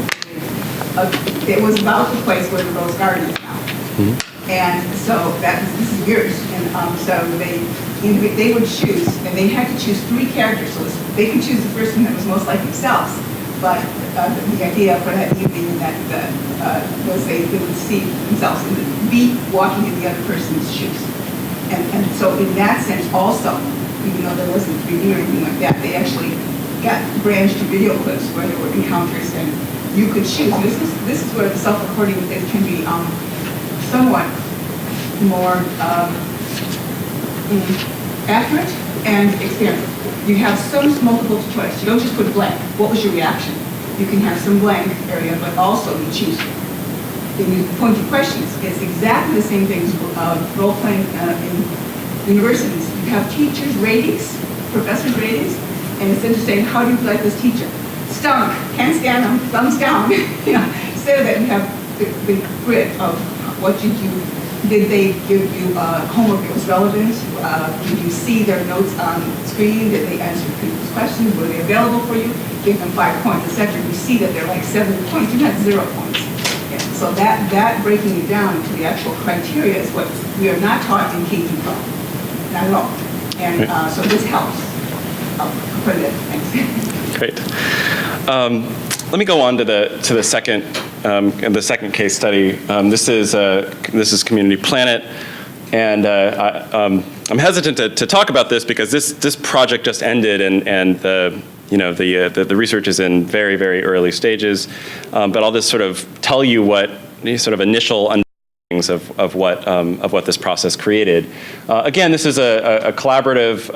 it was about the place where the Rose Garden is now. Mm-hmm. And so this is years, and so they would choose, and they had to choose 3 characters, so they could choose the person that was most like themselves, but the idea for that evening that was they would see themselves be walking in the other person's shoes. And so in that sense also, even though there wasn't 3D or anything like that, they actually got branched to video clips where there were encounters, and you could choose. This is where the self-recording can be somewhat more accurate and experimental. You have some multiple choice. You don't just put blank. What was your reaction? You can have some blank area, but also you choose. Then you point to questions. It's exactly the same thing as role-playing in universities. You have teachers' ratings, professors' ratings, and instead of saying, how do you like this teacher? Stunk, can't stand them, thumbs down. Instead of that, you have the grid of what did they give you homework that was relevant? Did you see their notes on screen? Did they answer people's questions? Were they available for you? Give them 5 points, etc. You see that they're like 7 points. You had 0 points. Yeah. So that breaking it down to the actual criteria is what we are not taught in KT12. Not at all. And so this helps. Quite a bit. Thanks. Great. Let me go on to the second case study. This is Community Planet, and I'm hesitant to talk about this because this project just ended, and the research is in very, very early stages. But I'll just sort of tell you what sort of initial understandings of what this process created. Again, this is a collaborative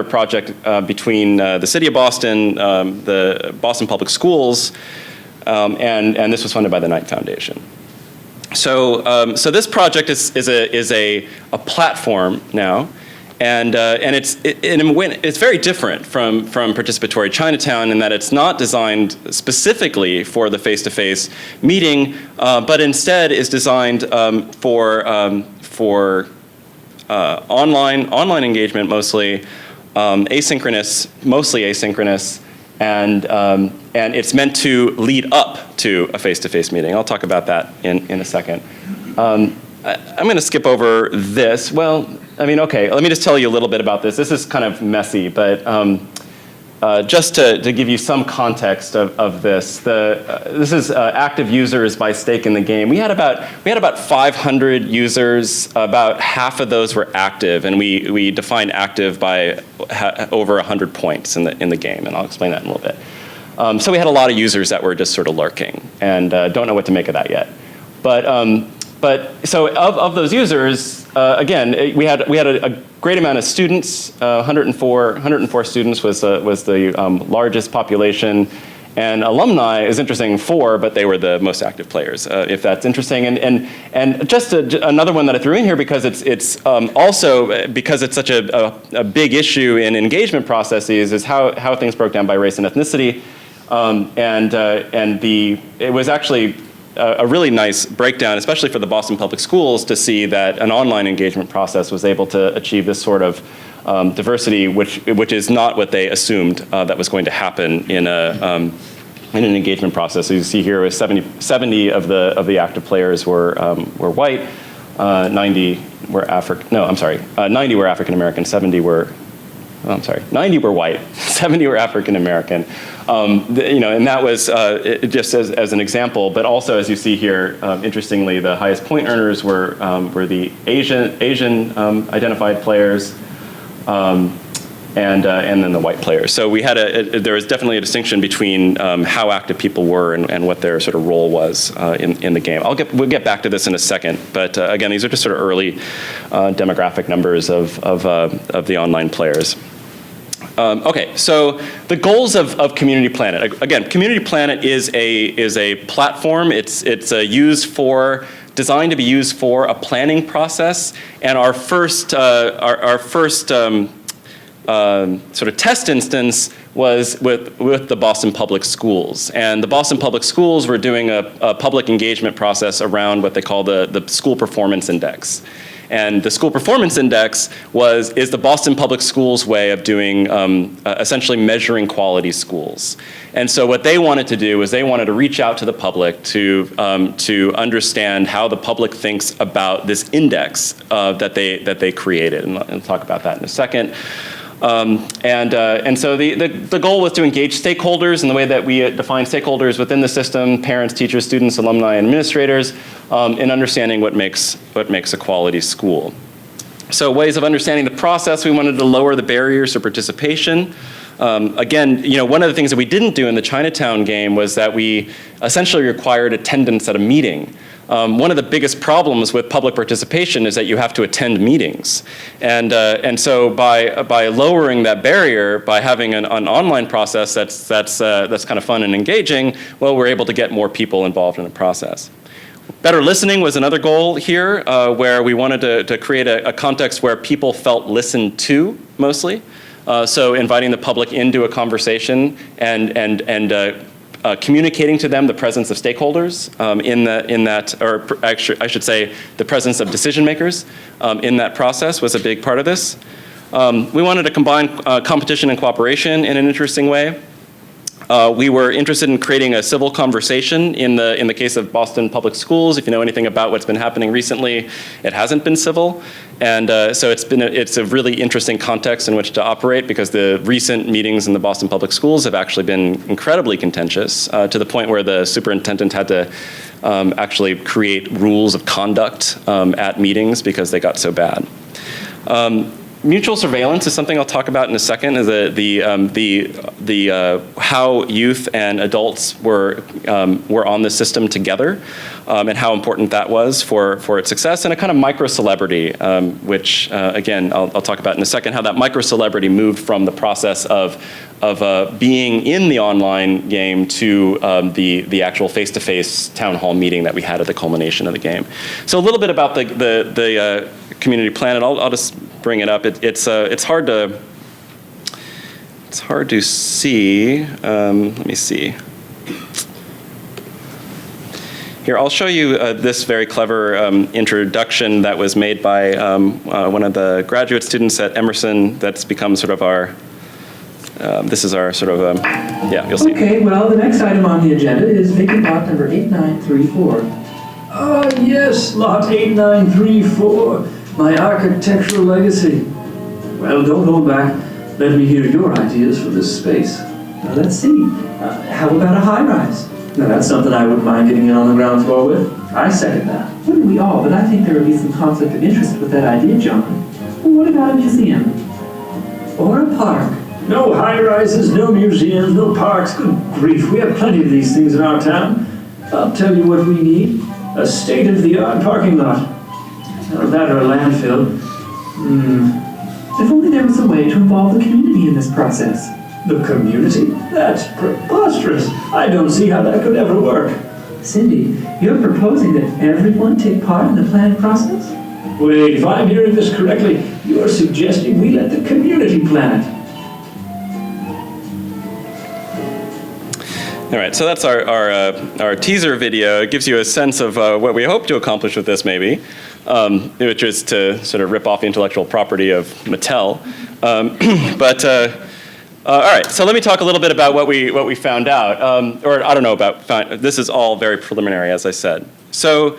project between the City of Boston, the Boston Public Schools, and this was funded by the Knight Foundation. So this project is a platform now, and it's very different from participatory Chinatown in that it's not designed specifically for the face-to-face meeting, but instead is designed for online engagement, mostly mostly asynchronous, and it's meant to lead up to a face-to-face meeting. I'll talk about that in a second. I'm going to skip over this. Well, I mean, okay, let me just tell you a little bit about this. This is kind of messy, but just to give you some context of this, this is active users by stake in the game. We had about 500 users. About half of those were active, and we defined active by over 100 points in the game, and I'll explain that in a little bit. So we had a lot of users that were just sort of lurking, and don't know what to make of that yet. But so of those users, again, we had a great amount of students. 104 students was the largest population, and alumni is interesting 4, but they were the most active players. If that's interesting, and just another one that I threw in here because it's also because it's such a big issue in engagement processes is how things broke down by race and ethnicity, it was actually a really nice breakdown, especially for the Boston Public Schools, to see that an online engagement process was able to achieve this sort of diversity, which is not what they assumed that was going to happen in an engagement process. So you see here, 70 of the active players were white, 90 were 90 were African American, 90 were white, 70 were African American. And that was just as an example, but also as you see here, interestingly, the highest point earners were the Asian identified players, and then the white players. So we had there was definitely a distinction between how active people were and what their sort of role was in the game. We'll get back to this in a second, but again, these are just sort of early demographic numbers of the online players. Okay, so the goals of Community Planet. Again, Community Planet is a platform. It's designed to be used for a planning process. And our first sort of test instance was with the Boston Public Schools. And the Boston Public Schools were doing a public engagement process around what they call the School Performance Index. And the School Performance Index is the Boston Public Schools way of doing, essentially measuring quality schools. And so what they wanted to do was they wanted to reach out to the public to understand how the public thinks about this index that they created. And I'll talk about that in a second. And so the goal was to engage stakeholders in the way that we define stakeholders within the system: parents, teachers, students, alumni, and administrators, in understanding what makes a quality school. So ways of understanding the process: we wanted to lower the barriers to participation. Again, one of the things that we didn't do in the Chinatown game was that we essentially required attendance at a meeting. One of the biggest problems with public participation is that you have to attend meetings, and so by lowering that barrier, by having an online process that's kind of fun and engaging, well, we're able to get more people involved in the process. Better listening was another goal here, where we wanted to create a context where people felt listened to mostly. So inviting the public into a conversation and communicating to them the presence of stakeholders I should say the presence of decision makers in that process was a big part of this. We wanted to combine competition and cooperation in an interesting way. We were interested in creating a civil conversation in the case of Boston Public Schools. If you know anything about what's been happening recently, it hasn't been civil. And so it's a really interesting context in which to operate, because the recent meetings in the Boston Public Schools have actually been incredibly contentious, to the point where the superintendent had to actually create rules of conduct at meetings because they got so bad. Mutual surveillance is something I'll talk about in a second. Is how youth and adults were on the system together, and how important that was for its success, and a kind of micro celebrity, which again I'll talk about in a second. How that micro celebrity moved from the process of being in the online game to the actual face-to-face town hall meeting that we had at the culmination of the game. So a little bit about the community plan, and I'll just bring it up. It's hard to see. Let me see. Here, I'll show you this very clever introduction that was made by one of the graduate students at Emerson. That's become sort of our. This is our sort of. Yeah, you'll see. Okay. Well, the next item on the agenda is vacant lot number 8934. Yes, lot 8934. My architectural legacy. Well, don't hold back. Let me hear your ideas for this space. Now, let's see. How about a high-rise? Now, that's something I wouldn't mind getting in on the ground floor with. I second that. Wouldn't we all? But I think there would be some conflict of interest with that idea, John. Well, what about a museum? Or a park? No high-rises, no museums, no parks. Good grief, we have plenty of these things in our town. I'll tell you what we need. A state-of-the-art parking lot. Or that or a landfill. If only there was a way to involve the community in this process. The community? That's preposterous. I don't see how that could ever work. Cindy, you're proposing that everyone take part in the planning process? Wait, if I'm hearing this correctly, you're suggesting we let the community plan it. All right, so that's our teaser video. It gives you a sense of what we hope to accomplish with this, maybe, which is to sort of rip off the intellectual property of Mattel. All right, so let me talk a little bit about what we found out, or I don't know about. This is all very preliminary, as I said. So,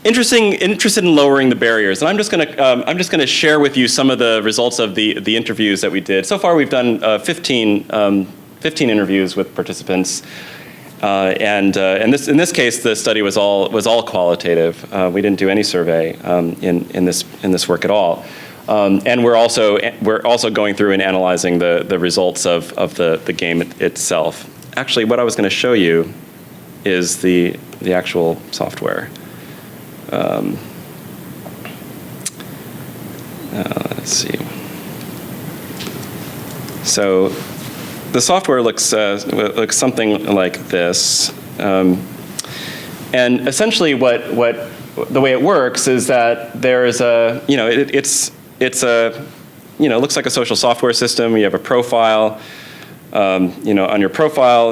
interested in lowering the barriers, and I'm just gonna share with you some of the results of the interviews that we did. So far, we've done 15 interviews with participants, and in this case, the study was all qualitative. We didn't do any survey in this work at all. And we're also going through and analyzing the results of the game itself. Actually, what I was going to show you is the actual software. Let's see. So the software looks something like this, and essentially what the way it works is that there is a it looks like a social software system. You have a profile. On your profile,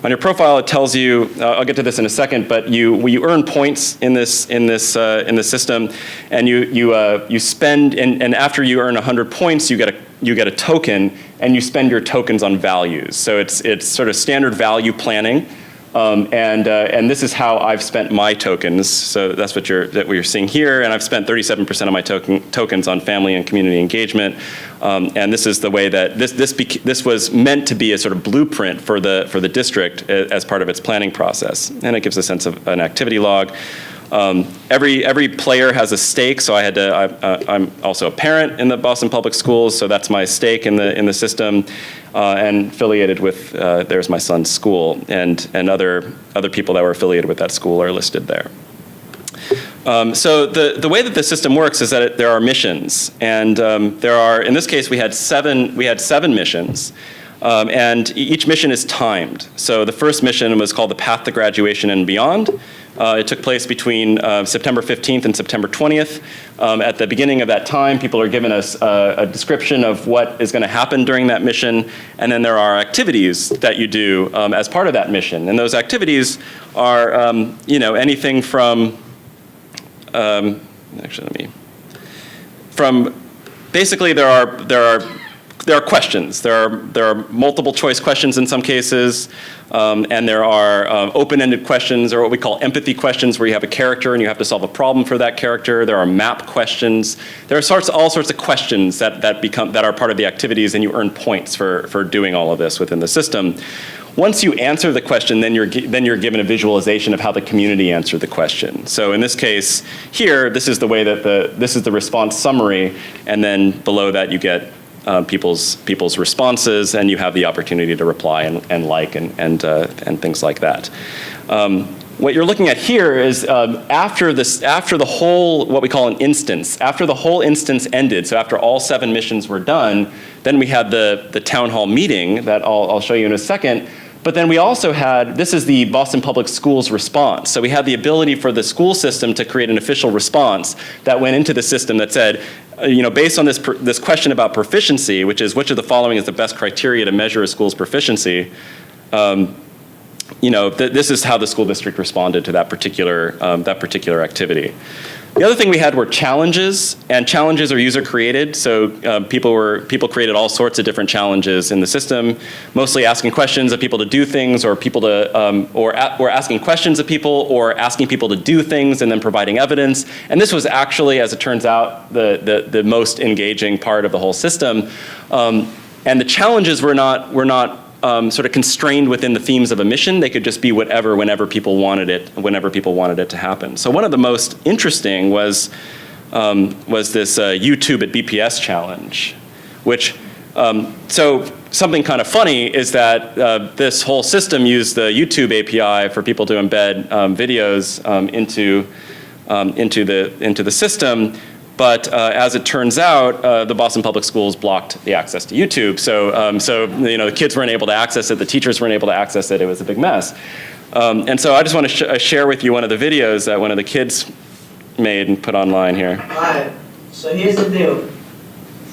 on your profile, it tells you. I'll get to this in a second, but you earn points in this system, and you spend, and after you earn 100 points, you get a token, and you spend your tokens on values. So it's sort of standard value planning. And this is how I've spent my tokens. So that's what you're seeing here. And I've spent 37% of my tokens on family and community engagement. And this is the way that this was meant to be a sort of blueprint for the district as part of its planning process. And it gives a sense of an activity log. Every player has a stake, so I'm also a parent in the Boston Public Schools, so that's my stake in the system, and affiliated with there's my son's school, and other people that were affiliated with that school are listed there. So the way that the system works is that there are missions, and there are, in this case, we had seven missions. And each mission is timed. So the first mission was called the Path to Graduation and Beyond. It took place between September 15th and September 20th. At the beginning of that time, people are given us a description of what is going to happen during that mission, and then there are activities that you do as part of that mission. And those activities are, anything from, basically there are questions. There are multiple choice questions in some cases, and there are open-ended questions, or what we call empathy questions, where you have a character and you have to solve a problem for that character. There are map questions. There are all sorts of questions that are part of the activities, and you earn points for doing all of this within the system. once you answer the question, then you're given a visualization of how the community answered the question. So in this case here, this is the way that this is the response summary, and then below that you get people's responses, and you have the opportunity to reply and like and things like that. What you're looking at here is after the whole, what we call an instance, after the whole instance ended, so after all 7 missions were done, then we had the town hall meeting that I'll show you in a second. But then we also had, this is the Boston Public Schools response. So we had the ability for the school system to create an official response that went into the system that said, based on this question about proficiency, which is which of the following is the best criteria to measure a school's proficiency, this is how the school district responded to that particular activity. The other thing we had were challenges, and challenges are user created. So people created all sorts of different challenges in the system, mostly asking questions of people to do things, or people to or asking questions of people, or asking people to do things and then providing evidence. And this was actually, as it turns out, the most engaging part of the whole system. And the challenges were not sort of constrained within the themes of a mission. They could just be whatever, whenever people wanted it to happen. So one of the most interesting was this YouTube at BPS challenge, which, so something kind of funny is that this whole system used the YouTube API for people to embed videos into the system. But as it turns out, the Boston Public Schools blocked the access to YouTube. So the kids weren't able to access it, the teachers weren't able to access it. It was a big mess. And so I just want to share with you one of the videos that one of the kids made and put online here. All right. So here's the deal.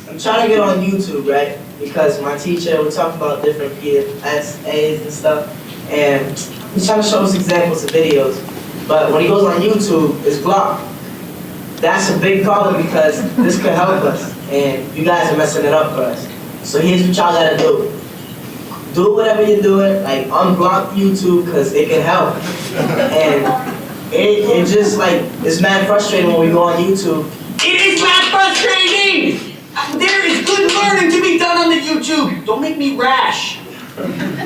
I'm trying to get on YouTube, right? Because my teacher would talk about different PSAs and stuff, and he's trying to show us examples of videos. But when he goes on YouTube, it's blocked. That's a big problem because this could help us, and you guys are messing it up for us. So here's what y'all gotta do. Do whatever you're doing, like unblock YouTube, because it can help. And it just like, it's mad frustrating when we go on YouTube. It is mad frustrating! There is good learning to be done on the YouTube. Don't make me rash.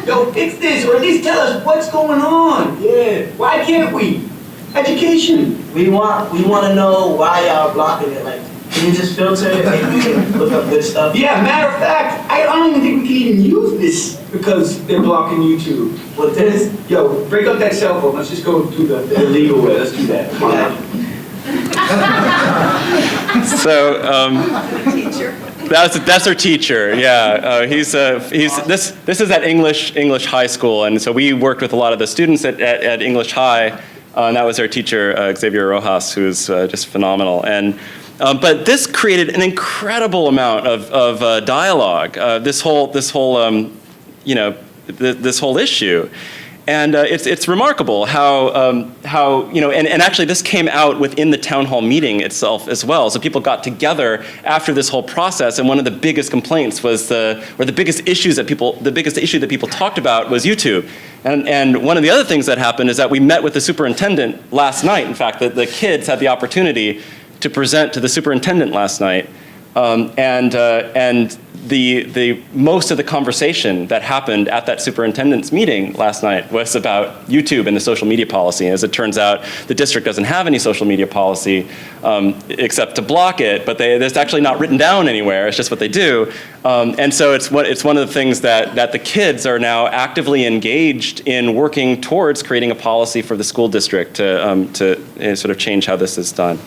Yo, fix this, or at least tell us what's going on. Yeah. Why can't we? Education. We want to know why y'all blocking it. Like, can you just filter it and you can look up good stuff? Yeah, matter of fact, I don't even think we can even use this because they're blocking YouTube. What this? Yo, break up that cell phone. Let's just go do the illegal way. Let's do that. Come on. So Teacher. that's our teacher. Yeah, this is at English high school, and so we worked with a lot of the students at English High. And that was our teacher, Xavier Rojas, who was just phenomenal. And but this created an incredible amount of dialogue. This whole issue, and it's remarkable how and actually this came out within the town hall meeting itself as well. So people got together after this whole process, and one of the biggest complaints was the biggest issue that people talked about was YouTube. And one of the other things that happened is that we met with the superintendent last night. In fact, the kids had the opportunity to present to the superintendent last night, and the most of the conversation that happened at that superintendent's meeting last night was about YouTube and the social media policy. As it turns out, the district doesn't have any social media policy except to block it, but it's actually not written down anywhere. It's just what they do. And so it's one of the things that the kids are now actively engaged in working towards creating a policy for the school district to sort of change how this is done.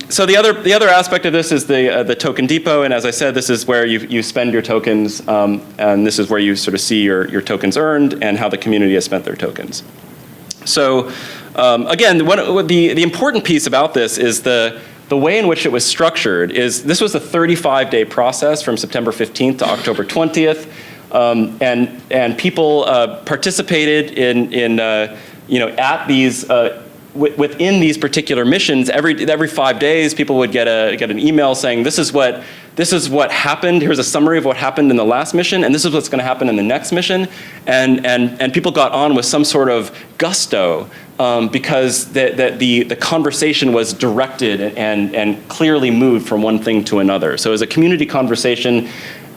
So the other aspect of this is the token depot, and as I said, this is where you spend your tokens, and this is where you sort of see your tokens earned and how the community has spent their tokens. So again, the important piece about this is the way in which it was structured. This was a 35-day process from September 15th to October 20th, and people participated in at these. Within these particular missions, every 5 days, people would get an email saying, this is what happened. Here's a summary of what happened in the last mission, and this is what's going to happen in the next mission. And people got on with some sort of gusto because the conversation was directed and clearly moved from one thing to another. So as a community conversation,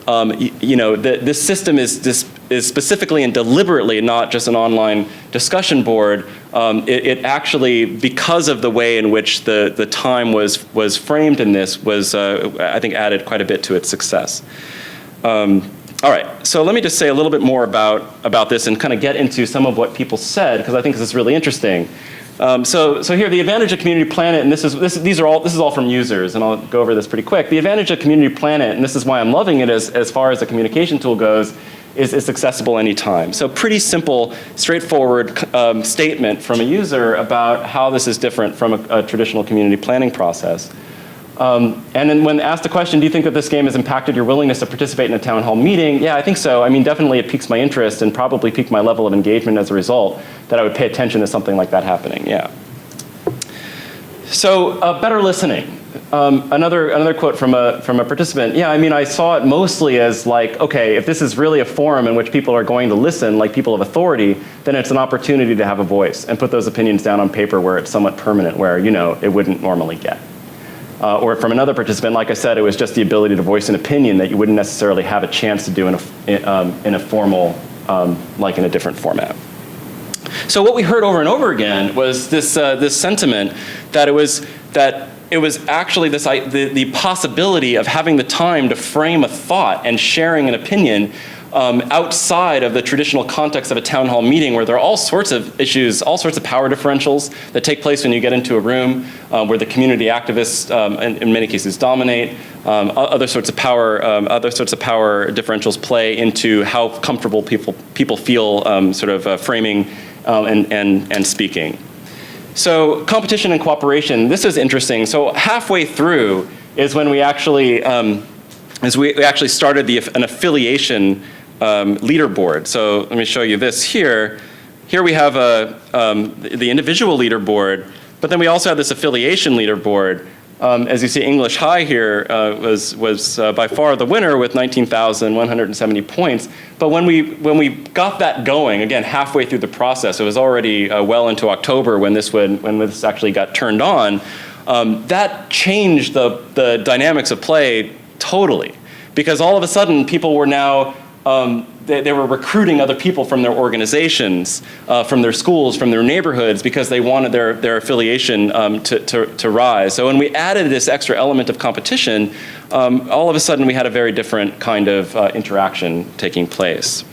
this system is specifically and deliberately not just an online discussion board. It actually, because of the way in which the time was framed in this, was I think added quite a bit to its success. All right, so let me just say a little bit more about this and kind of get into some of what people said, because I think this is really interesting. So here, the advantage of Community Planet, and this is all from users, and I'll go over this pretty quick. The advantage of Community Planet, and this is why I'm loving it as far as a communication tool goes, is it's accessible anytime. So pretty simple, straightforward statement from a user about how this is different from a traditional community planning process. And then when asked the question, do you think that this game has impacted your willingness to participate in a town hall meeting? Yeah, I think so. I mean, definitely it piques my interest and probably piqued my level of engagement as a result, that I would pay attention to something like that happening, yeah. So better listening. Another quote from a participant. Yeah, I mean, I saw it mostly as like, okay, if this is really a forum in which people are going to listen, like people of authority, then it's an opportunity to have a voice and put those opinions down on paper where it's somewhat permanent, where, you know, it wouldn't normally get. Or from another participant, like I said, it was just the ability to voice an opinion that you wouldn't necessarily have a chance to do in a formal, like in a different format. So what we heard over and over again was this sentiment that it was actually the possibility of having the time to frame a thought and sharing an opinion outside of the traditional context of a town hall meeting, where there are all sorts of issues, all sorts of power differentials that take place when you get into a room where the community activists, in many cases, dominate. Other sorts of power differentials play into how comfortable people feel framing and speaking. So competition and cooperation. This is interesting. So halfway through is when we actually started an affiliation leaderboard. So let me show you this here. Here we have the individual leaderboard, but then we also have this affiliation leaderboard. As you see, English High here was by far the winner with 19,170 points. But when we got that going, again, halfway through the process, it was already well into October when this actually got turned on. That changed the dynamics of play totally, because all of a sudden people were now they were recruiting other people from their organizations, from their schools, from their neighborhoods, because they wanted their affiliation to rise. So when we added this extra element of competition, all of a sudden we had a very different kind of interaction taking place.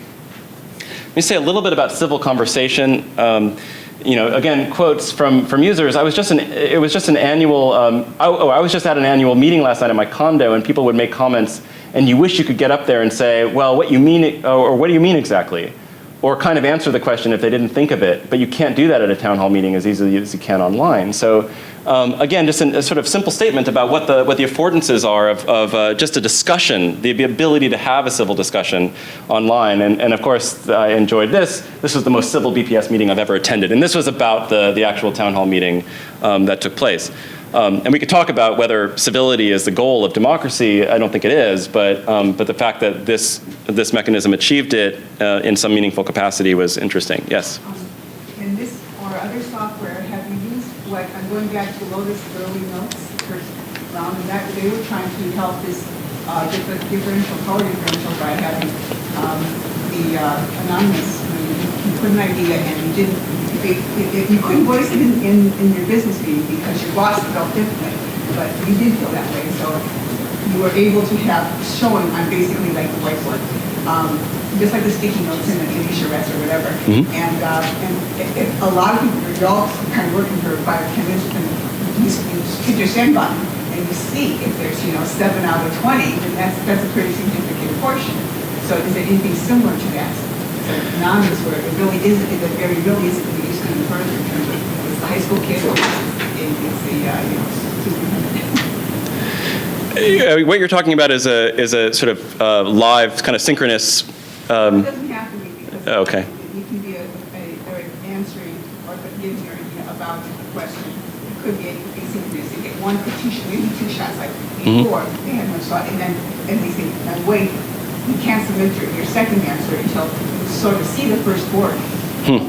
Let me say a little bit about civil conversation. Again, quotes from users. I was just at an annual meeting last night at my condo, and people would make comments, and you wish you could get up there and say, well, what you mean, or what do you mean exactly? Or kind of answer the question if they didn't think of it, but you can't do that at a town hall meeting as easily as you can online. So again, just a sort of simple statement about what the affordances are of just a discussion, the ability to have a civil discussion online. And of course, I enjoyed this. This was the most civil BPS meeting I've ever attended. And this was about the actual town hall meeting that took place. And we could talk about whether civility is the goal of democracy. I don't think it is, but the fact that this mechanism achieved it in some meaningful capacity was interesting. Yes? In this or other software, have you used, like, I'm going back to Lotus early notes, first round, and that they were trying to help this differential, color differential by having the anonymous, you put an idea and you didn't, if you couldn't voice it in your business meeting because your boss felt differently, but you did feel that way, so you were able to have showing on basically like the whiteboard, just like the sticky notes in the charrettes or whatever. Mm-hmm. And if a lot of people, you're all kind of working for 5 or 10 minutes, and you hit your send button and you see if there's 7 out of 20, then that's a pretty significant portion. So is there anything similar to that? So anonymous, where it really isn't going to be used any further in terms of it's the high school kid or it's the what you're talking about is a sort of live, kind of synchronous. It doesn't have to be, because okay. It can be answering or giving your idea about the question. It could be asynchronous. You get one petition, maybe 2 shots like before. Mm-hmm. They had one shot, and they say, now wait, you can't submit your second answer until you sort of see the first word,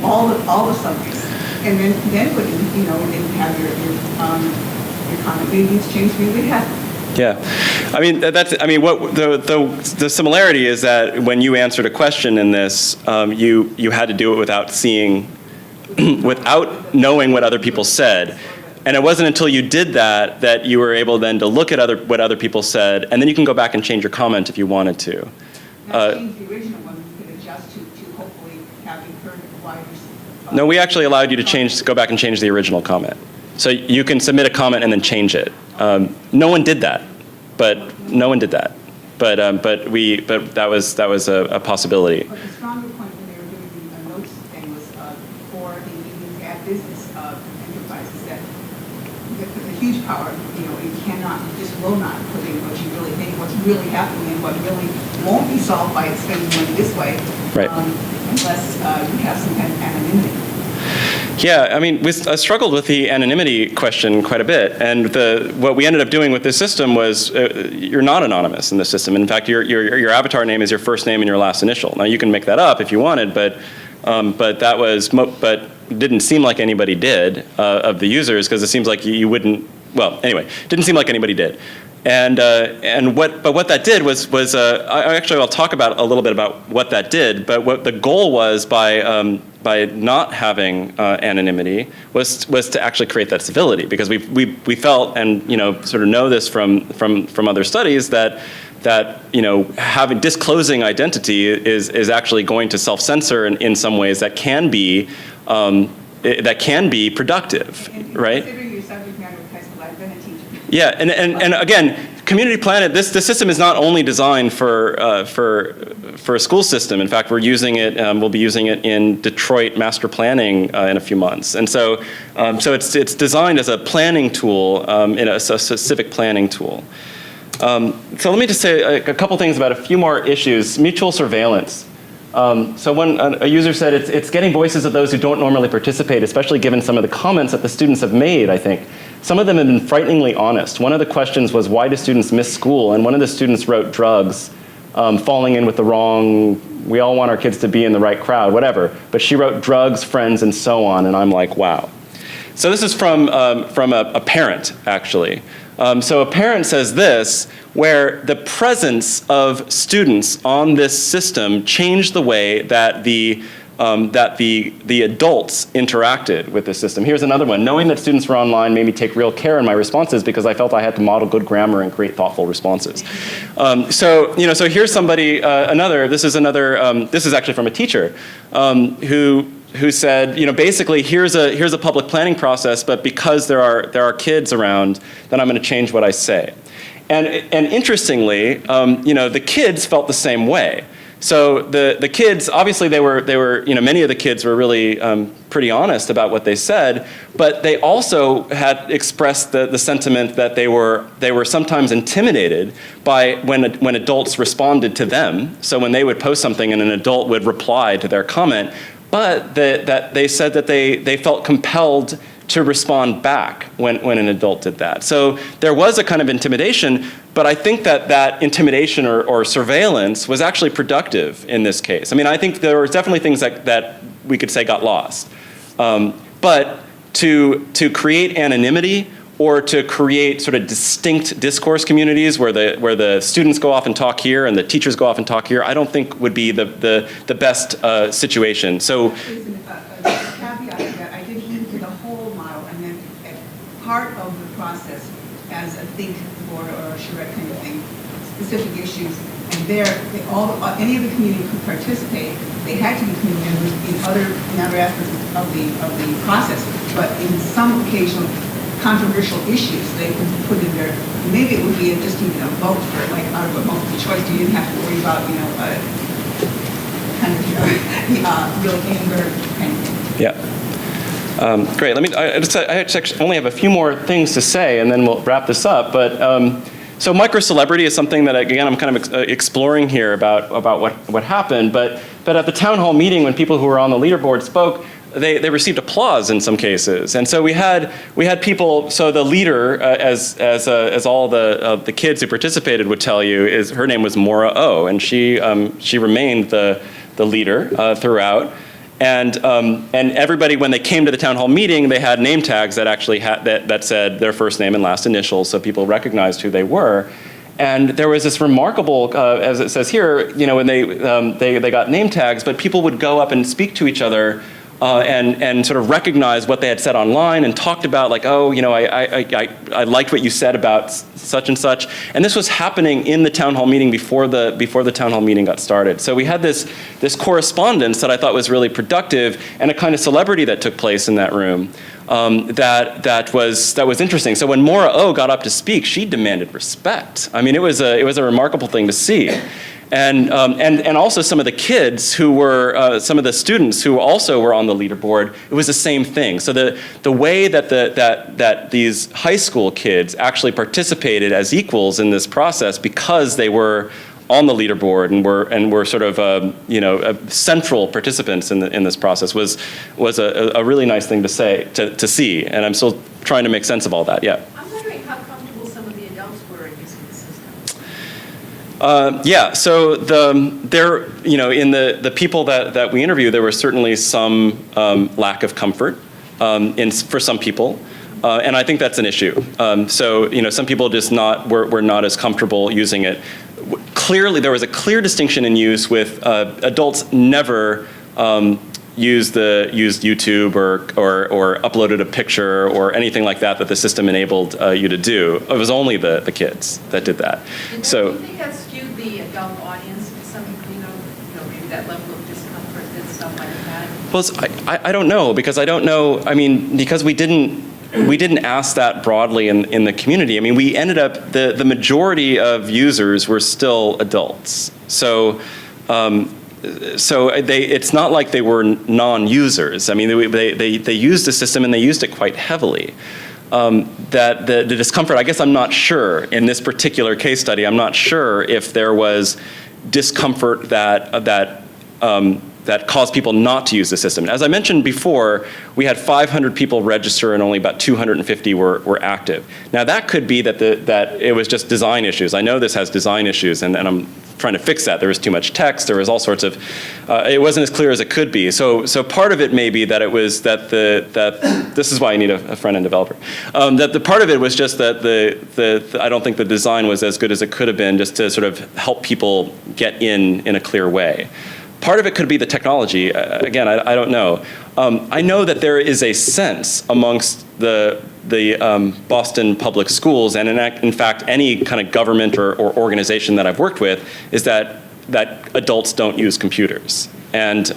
all the subjects, and then when you have your comment, maybe it's changed. We would have Yeah, I mean what the similarity is that when you answered a question in this, you had to do it without seeing, without knowing what other people said, and it wasn't until you did that that you were able then to look at what other people said, and then you can go back and change your comment if you wanted to. Change the original one, you could adjust to hopefully having heard a wider. No, we actually allowed you to go back and change the original comment. So you can submit a comment and then change it. No one did that, but that was a possibility. But the stronger point when they were doing the notes thing was for the even bad business enterprises that with a huge power, it cannot, just will not put in what you really think, what's really happening, and what really won't be solved by spending money this way, right. Unless you have some kind of anonymity. Yeah, I mean, I struggled with the anonymity question quite a bit, and what we ended up doing with this system was you're not anonymous in the system. In fact, your avatar name is your first name and your last initial. Now you can make that up if you wanted, but didn't seem like anybody did of the users, because it seems like you wouldn't. Well, anyway, didn't seem like anybody did. And what that did was I'll talk about a little bit about what that did. But what the goal was by not having anonymity was to actually create that civility, because we felt, and sort of know this from other studies, that having disclosing identity is actually going to self-censor in some ways that can be productive, right? Considering your subject matter of high school, I've been a teacher. Yeah, and again, Community Planet, the system is not only designed for a school system. In fact, we'll be using it in Detroit master planning in a few months. And so it's designed as a planning tool, in a civic planning tool. So let me just say a couple things about a few more issues. Mutual surveillance. So when a user said it's getting voices of those who don't normally participate, especially given some of the comments that the students have made, I think. Some of them have been frighteningly honest. One of the questions was, why do students miss school? And one of the students wrote drugs, falling in with the wrong, we all want our kids to be in the right crowd, whatever. But she wrote drugs, friends, and so on, and I'm like, wow. So this is from a parent, actually. So a parent says this, where the presence of students on this system changed the way that the adults interacted with the system. Here's another one. Knowing that students were online made me take real care in my responses because I felt I had to model good grammar and create thoughtful responses. So here's somebody, this is actually from a teacher who said, basically, here's a public planning process, but because there are kids around, then I'm going to change what I say. And interestingly, the kids felt the same way. So the kids, obviously, they were many of the kids were really pretty honest about what they said, but they also had expressed the sentiment that they were sometimes intimidated by when adults responded to them. So when they would post something and an adult would reply to their comment, but that they said that they felt compelled to respond back when an adult did that. So there was a kind of intimidation, but I think that intimidation or surveillance was actually productive in this case. I mean, I think there were definitely things that we could say got lost. But to create anonymity or to create sort of distinct discourse communities where the students go off and talk here and the teachers go off and talk here, I don't think would be the best situation. So. Part of the process as a think board or a charrette kind of thing, specific issues, and any of the community could participate. They had to be community members in other aspects of the process, but in some occasional controversial issues they could put in there. Maybe it would be just even a vote for out of a multiple choice. You didn't have to worry about real anger kind of thing. Yeah. Great. I only have a few more things to say, and then we'll wrap this up. But so micro-celebrity is something that, again, I'm kind of exploring here about what happened. But at the town hall meeting, when people who were on the leaderboard spoke, they received applause in some cases. And so we had people. So the leader, as all the kids who participated would tell you, her name was Maura O, and she remained the leader throughout. And everybody, when they came to the town hall meeting, they had name tags that actually that said their first name and last initials, so people recognized who they were. And there was this remarkable, as it says here, when they got name tags, but people would go up and speak to each other and sort of recognize what they had said online and talked about, like, oh, I liked what you said about such and such. And this was happening in the town hall meeting before the town hall meeting got started. So we had this correspondence that I thought was really productive, and a kind of celebrity that took place in that room. That was interesting. So when Maura O got up to speak, she demanded respect. I mean, it was a remarkable thing to see, and also some of the kids who were some of the students who also were on the leaderboard. It was the same thing. So the way that that these high school kids actually participated as equals in this process, because they were on the leaderboard and were sort of central participants in this process was a really nice thing to see, and I'm still trying to make sense of all that. Yeah. I'm wondering how comfortable some of the adults were in using the system. Yeah. So in the people that we interviewed, there was certainly some lack of comfort for some people. And I think that's an issue. So some people just were not as comfortable using it. Clearly, there was a clear distinction in use with adults never used YouTube or uploaded a picture or anything like that the system enabled you to do. It was only the kids that did that. So do you think that skewed the adult audience? Some, maybe that level of discomfort that some might have had? Well, I don't know, because I don't know. I mean, because we didn't ask that broadly in the community. I mean, we ended up, the majority of users were still adults. So it's not like they were non-users. I mean, they used the system, and they used it quite heavily. That the discomfort, I guess I'm not sure in this particular case study, I'm not sure if there was discomfort that caused people not to use the system. As I mentioned before, we had 500 people register and only about 250 were active. Now that could be that it was just design issues. I know this has design issues, and I'm trying to fix that. There was too much text. There was all sorts of. It wasn't as clear as it could be. So part of it may be that it was that this is why I need a front-end developer. That the part of it was just that I don't think the design was as good as it could have been, just to sort of help people get in a clear way. Part of it could be the technology. Again, I don't know. I know that there is a sense amongst the Boston public schools, and in fact any kind of government or organization that I've worked with, is that adults don't use computers. And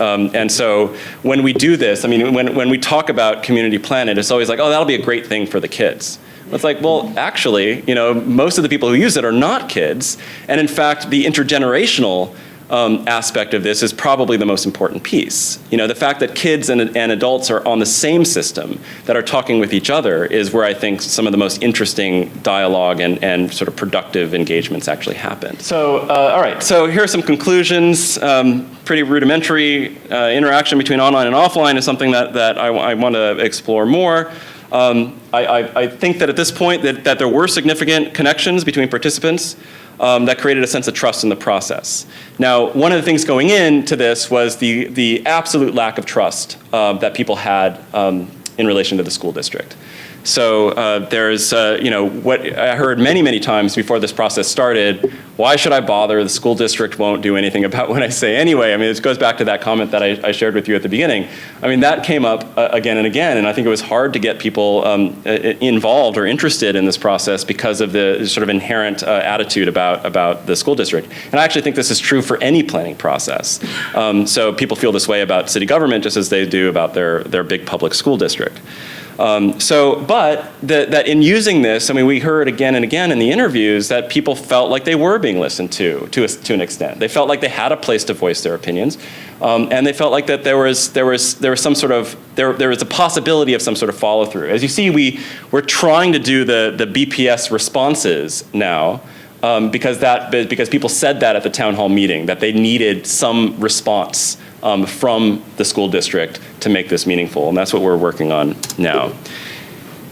so when we do this, I mean, when we talk about community planet, it's always like, oh, that'll be a great thing for the kids. It's like, well, actually, most of the people who use it are not kids, and in fact, the intergenerational aspect of this is probably the most important piece. The fact that kids and adults are on the same system, that are talking with each other, is where I think some of the most interesting dialogue and sort of productive engagements actually happen. So, all right, so here are some conclusions. Pretty rudimentary. Interaction between online and offline is something that I want to explore more. I think that at this point that there were significant connections between participants that created a sense of trust in the process. Now, one of the things going into this was the absolute lack of trust that people had in relation to the school district. So there's, what I heard many, many times before this process started, why should I bother? The school district won't do anything about what I say anyway. I mean, this goes back to that comment that I shared with you at the beginning. I mean, that came up again and again, and I think it was hard to get people involved or interested in this process because of the sort of inherent attitude about the school district. And I actually think this is true for any planning process. So people feel this way about city government just as they do about their big public school district. But that in using this, I mean, we heard again and again in the interviews that people felt like they were being listened to an extent. They felt like they had a place to voice their opinions, and they felt like that there was some sort of there was a possibility of some sort of follow through. As you see, we're trying to do the BPS responses now. Because people said that at the town hall meeting, that they needed some response from the school district to make this meaningful, and that's what we're working on now.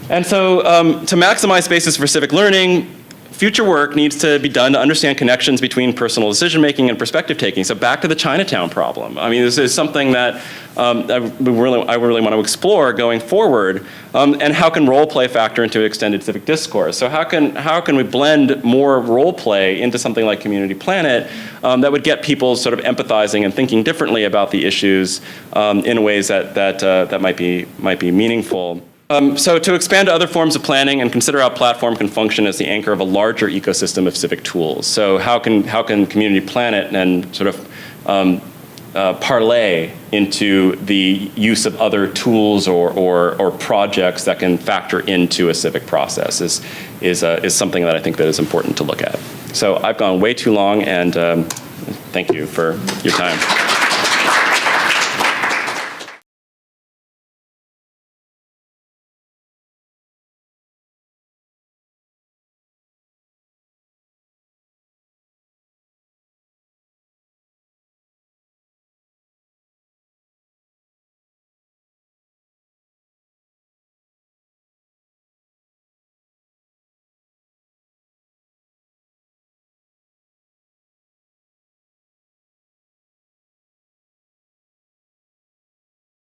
And so to maximize spaces for civic learning, future work needs to be done to understand connections between personal decision making and perspective taking. So back to the Chinatown problem. I mean, this is something that I really want to explore going forward. And how can role play factor into extended civic discourse? So how can we blend more role play into something like Community Planet that would get people sort of empathizing and thinking differently about the issues in ways that might be meaningful. So to expand to other forms of planning and consider how platform can function as the anchor of a larger ecosystem of civic tools. So how can Community Planet and sort of parlay into the use of other tools or projects that can factor into a civic process is something that I think that is important to look at. So I've gone way too long, and thank you for your time.